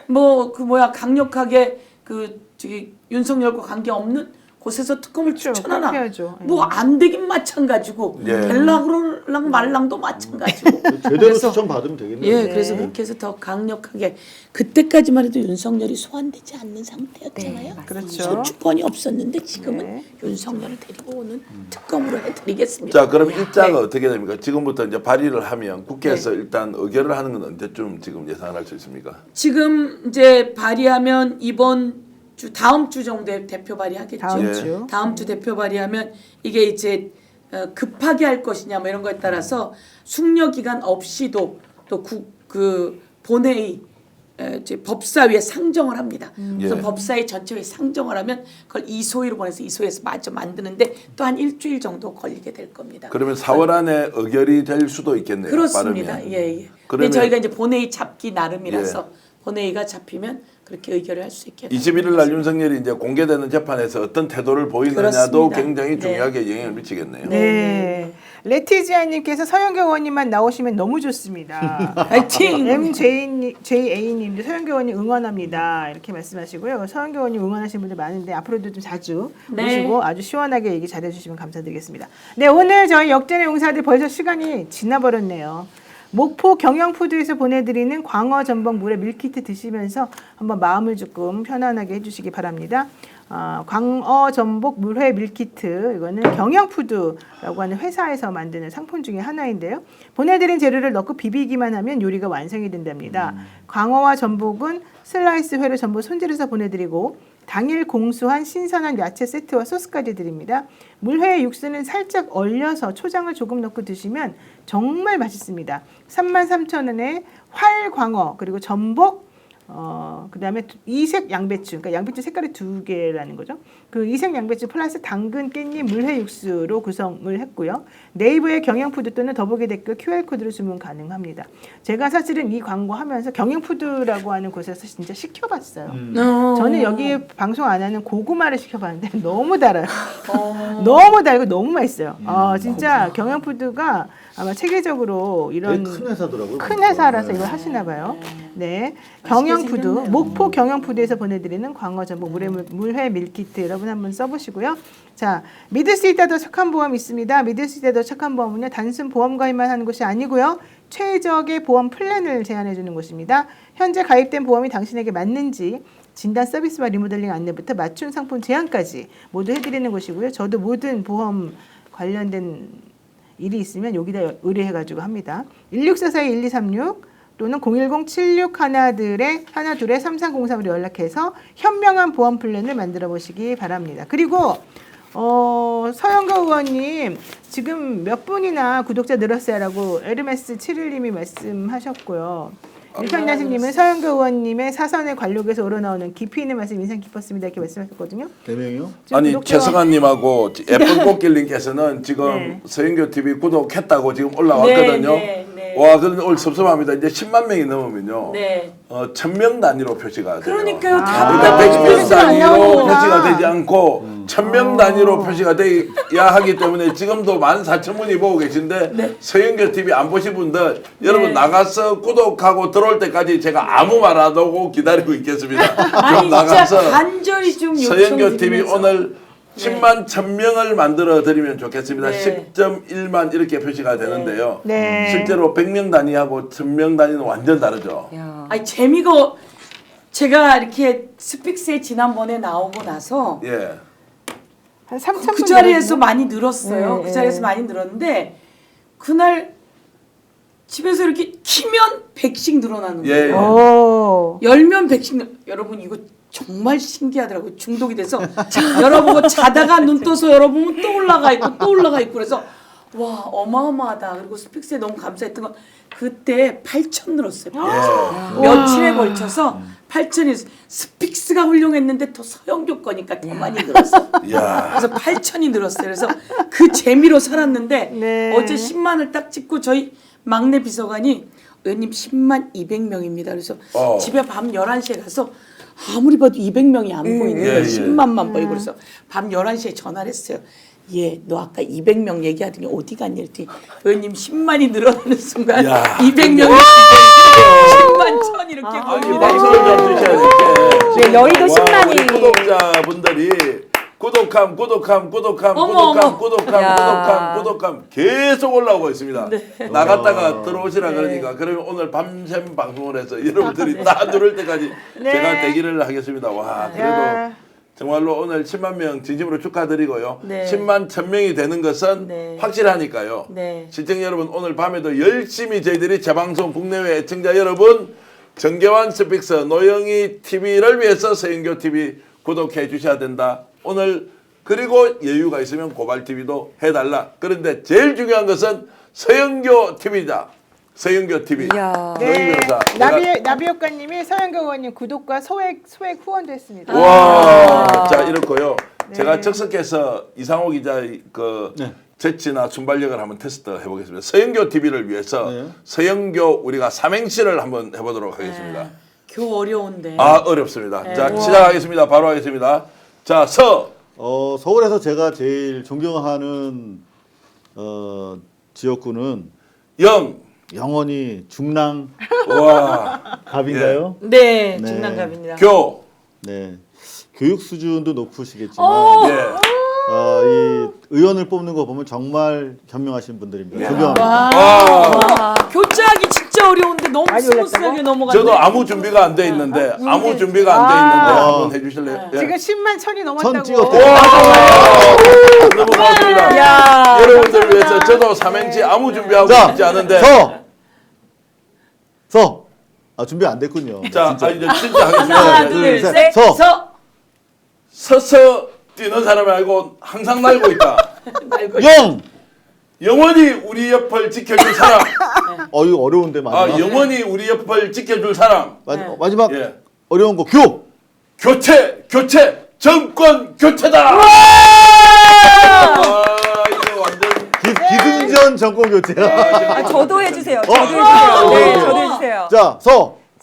뭐 그 강력하게 그 저기 윤석열과 관계 없는 곳에서 특검을 추천하나 뭐 안 되긴 마찬가지고 예. 될랑그럴랑 말랑도 마찬가지고 제대로 추천 받으면 되겠네요. 예, 그래서 그렇게 해서 더 강력하게 그때까지만 해도 윤석열이 소환되지 않는 상태였잖아요. 그렇죠. 소추권이 없었는데 지금은 윤석열을 데리고 오는 특검으로 해드리겠습니다. 자, 그럼 일자가 네. 어떻게 됩니까? 지금부터 이제 발의를 하면 국회에서 일단 의결을 하는 건 언제쯤 지금 예상할 수 있습니까? 지금 이제 발의하면 이번 주 다음 주 정도에 대표 발의하겠죠. 다음 주. 다음 주 대표 발의하면 이게 이제 급하게 할 것이냐 뭐 이런 거에 따라서 숙려 기간 없이도 또 그 본회의 이제 법사위에 상정을 합니다. 그래서 예. 법사위 전체에 상정을 하면 그걸 이소위로 보내서 이소위에서 마저 만드는데 또 한 일주일 정도 걸리게 될 겁니다. 그러면 4월 안에 의결이 될 수도 있겠네요. 그렇습니다. 빠르면. 예, 예. 근데 그러면 저희가 이제 본회의 잡기 나름이라서 예. 본회의가 잡히면 그렇게 의결을 할 수 있게. 21일 날 윤석열이 이제 공개되는 재판에서 어떤 태도를 보이느냐도 그렇습니다. 굉장히 네. 중요하게 영향을 미치겠네요. 네. 레티지아님께서 서영교 의원님만 나오시면 너무 좋습니다. 파이팅! MJA님도 서영교 의원님 응원합니다. 이렇게 말씀하시고요. 서영교 의원님 응원하시는 분들 많은데 앞으로도 좀 자주 네. 오시고 아주 시원하게 얘기 잘해주시면 감사드리겠습니다. 네, 오늘 저희 역전의 용사들 벌써 시간이 지나버렸네요. 목포 경영푸드에서 보내드리는 광어 전복 물회 밀키트 드시면서 한번 마음을 조금 편안하게 해주시기 바랍니다. 광어 전복 물회 밀키트, 이거는 경영푸드라고 하는 회사에서 만드는 상품 중에 하나인데요. 보내드린 재료를 넣고 비비기만 하면 요리가 완성이 된답니다. 광어와 전복은 슬라이스 회를 전부 손질해서 보내드리고 당일 공수한 신선한 야채 세트와 소스까지 드립니다. 물회 육수는 살짝 얼려서 초장을 조금 넣고 드시면 정말 맛있습니다. 33,000원에 활광어 그리고 전복 그다음에 이색 양배추, 그러니까 양배추 색깔이 2개라는 거죠. 그 이색 양배추 플러스 당근, 깻잎, 물회 육수로 구성을 했고요. 네이버의 경영푸드 또는 더보기 댓글 QR코드로 주문 가능합니다. 제가 사실은 이 광고하면서 경영푸드라고 하는 곳에서 진짜 시켜봤어요. 저는 여기 방송 안 하는 고구마를 시켜봤는데 너무 달아요. 너무 달고 너무 맛있어요. 진짜 경영푸드가 아마 체계적으로 이런 큰 회사더라고요. 큰 회사라서 이걸 하시나 봐요. 네, 경영푸드 목포 경영푸드에서 보내드리는 광어 전복 물회 밀키트 여러분 한번 써보시고요. 자, 믿을 수 있다 더 착한 보험 있습니다. 믿을 수 있다 더 착한 보험은요 단순 보험 가입만 하는 곳이 아니고요 최적의 보험 플랜을 제안해 주는 곳입니다. 현재 가입된 보험이 당신에게 맞는지 진단 서비스와 리모델링 안내부터 맞춤 상품 제안까지 모두 해드리는 곳이고요. 저도 모든 보험 관련된 일이 있으면 여기다 의뢰해가지고 합니다. 1644-1236 또는 010-7611-3303으로 연락해서 현명한 보험 플랜을 만들어 보시기 바랍니다. 그리고 서영가 의원님 지금 몇 분이나 구독자 늘었어요라고 에르메스 7일님이 말씀하셨고요. 일평야신님은 서영가 의원님의 사선의 관록에서 우러나오는 깊이 있는 말씀 인상 깊었습니다 이렇게 말씀하셨거든요. 4명이요? 아니 최성환님하고 예쁜 꽃길님께서는 지금 서영교 TV 구독했다고 지금 올라왔거든요. 와, 그런데 오늘 섭섭합니다. 이제 10만 명이 넘으면요. 1000명 단위로 표시가 돼요. 그러니까요. 근데 100명 단위로 표시가 되지 않고 1000명 단위로 표시가 돼야 하기 때문에 지금도 14,000분이 보고 계신데 서영교 TV 안 보신 분들 여러분 나가서 구독하고 들어올 때까지 제가 아무 말 안 하고 기다리고 있겠습니다. 그럼 나가서 간절히 좀 서영교 TV 오늘 10만 1000명을 만들어 드리면 좋겠습니다. 10.1만 이렇게 표시가 되는데요. 실제로 100명 단위하고 1000명 단위는 완전 다르죠. 아니 재미가 제가 이렇게 스픽스에 지난번에 나오고 나서 한 3,000분 그 자리에서 많이 늘었어요. 그 자리에서 많이 늘었는데 그날 집에서 이렇게 키면 100씩 늘어나는 거예요. 열면 100씩 여러분 이거 정말 신기하더라고요. 중독이 돼서 열어보고 자다가 눈 떠서 열어보면 또 올라가 있고 또 올라가 있고 그래서 와 어마어마하다. 그리고 스픽스에 너무 감사했던 건 그때 8,000 늘었어요. 8,000. 며칠에 걸쳐서 8,000이 스픽스가 훌륭했는데 또 서영교 거니까 더 많이 늘었어. 그래서 8,000이 늘었어요. 그래서 그 재미로 살았는데 어제 10만을 딱 찍고 저희 막내 비서관이 의원님 10만 200명입니다. 그래서 집에 밤 11시에 가서 아무리 봐도 200명이 안 보이는데 10만만 보이고 그래서 밤 11시에 전화를 했어요. 너 아까 200명 얘기하더니 어디 갔냐 했더니 의원님 10만이 늘어나는 순간 200명이 10만 1000 이렇게 아니 박수를 좀 주셔야 될 게 여의도 10만이 구독자분들이 구독함 계속 올라오고 있습니다. 나갔다가 들어오시라 그러니까 그러면 오늘 밤샘 방송을 해서 여러분들이 다 누를 때까지 제가 대기를 하겠습니다. 와 그래도 정말로 오늘 10만 명 진심으로 축하드리고요. 10만 1000명이 되는 것은 확실하니까요. 시청자 여러분 오늘 밤에도 열심히 저희들이 재방송 국내외 애청자 여러분 정계환 스픽스 노영희 TV를 위해서 서영교 TV 구독해 주셔야 된다. 오늘 그리고 여유가 있으면 고발 TV도 해달라. 그런데 제일 중요한 것은 서영교 TV다. 서영교 TV. 나비효과님이 서영교 의원님 구독과 소액 후원도 했습니다. 와, 자 이렇고요. 제가 즉석해서 이상호 기자 그 재치나 순발력을 한번 테스트 해보겠습니다. 서영교 TV를 위해서 서영교 우리가 삼행시를 한번 해보도록 하겠습니다. 겨우 어려운데. 어렵습니다. 자 시작하겠습니다. 바로 하겠습니다. 자 서울에서 제가 제일 존경하는 지역구는 영원히 중랑 갑인가요? 네, 중랑갑입니다. 교육 수준도 높으시겠지만 이 의원을 뽑는 거 보면 정말 현명하신 분들입니다. 존경합니다. 교체하기 진짜 어려운데 너무 스무스하게 넘어갔네. 저도 아무 준비가 안 돼 있는데 한번 해주실래요? 지금 10만 1000이 넘었다고. 1000 찍었대요. 너무 고맙습니다. 여러분들 위해서 저도 삼행시 아무 준비하고 있지 않은데 아 준비 안 됐군요. 자, 진짜. 이제 진짜 하겠습니다. 하나, 둘, 셋. 서. 서서 뛰는 사람이 아니고 항상 날고 있다. 영. 영원히 우리 옆을 지켜줄 사람. 이거 어려운데 마지막. 아, 영원히 우리 옆을 지켜줄 사람. 마지막 예. 어려운 거 교체, 정권 교체다. 아, 이거 완전. 기승전 정권 교체야. 아, 저도 해주세요. 저도 해주세요. 네, 저도 해주세요. 자,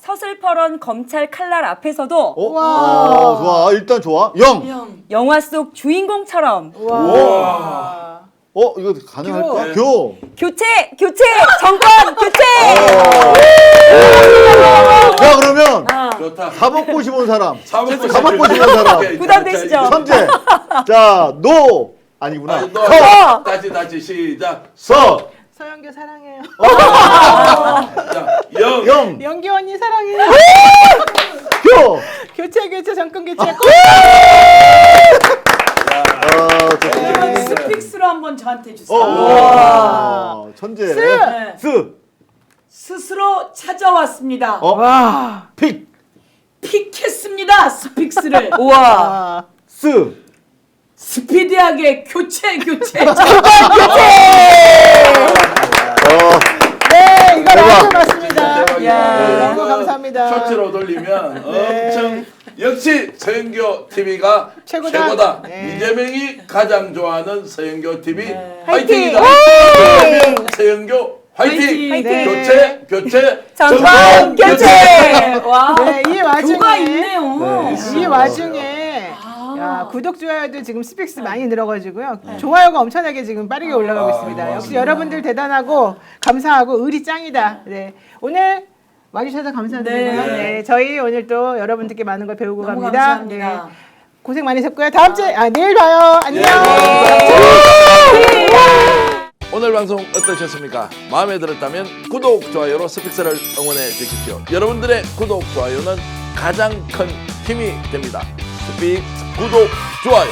서슬퍼런 검찰 칼날 앞에서도 좋아. 일단 좋아. 영. 영화 속 주인공처럼 이거 가능할까? 교체, 정권 교체. 자, 그러면 좋다. 사법고 씹은 사람. 사법고 씹은 사람. 부담되시죠? 천재. 자, 아니구나. 서. 다시 시작. 서영교 사랑해요. 자, 영. 영기 언니 사랑해요. 교체 정권 교체. 스픽스로 한번 저한테 주세요. 천재. 네. 스스로 찾아왔습니다. 픽했습니다. 스픽스를. 우와. 스피디하게 교체. 네, 이거 라디오 맞습니다. 대박이야. 너무 감사합니다. 쇼츠로 돌리면 엄청 역시 서영교 TV가 최고다. 네. 이재명이 가장 좋아하는 서영교 TV 화이팅! 화이팅이다. 서영교 화이팅! 화이팅! 교체, 정권 교체. 와. 네, 이 와중에 교가 있네요. 이 와중에 구독 좋아요도 지금 스픽스 많이 늘어가지고요. 좋아요가 엄청나게 지금 빠르게 올라가고 있습니다. 역시 여러분들 대단하고 감사하고 의리 짱이다. 네, 오늘 와주셔서 감사드리고요. 네, 저희 오늘 또 여러분들께 많은 걸 배우고 너무 갑니다. 감사합니다. 네, 고생 많으셨고요. 다음 주에 내일 봐요. 안녕. 오늘 방송 어떠셨습니까? 마음에 들었다면 구독, 좋아요로 스픽스를 응원해 주십시오. 여러분들의 구독, 좋아요는 가장 큰 힘이 됩니다. 스픽스 구독, 좋아요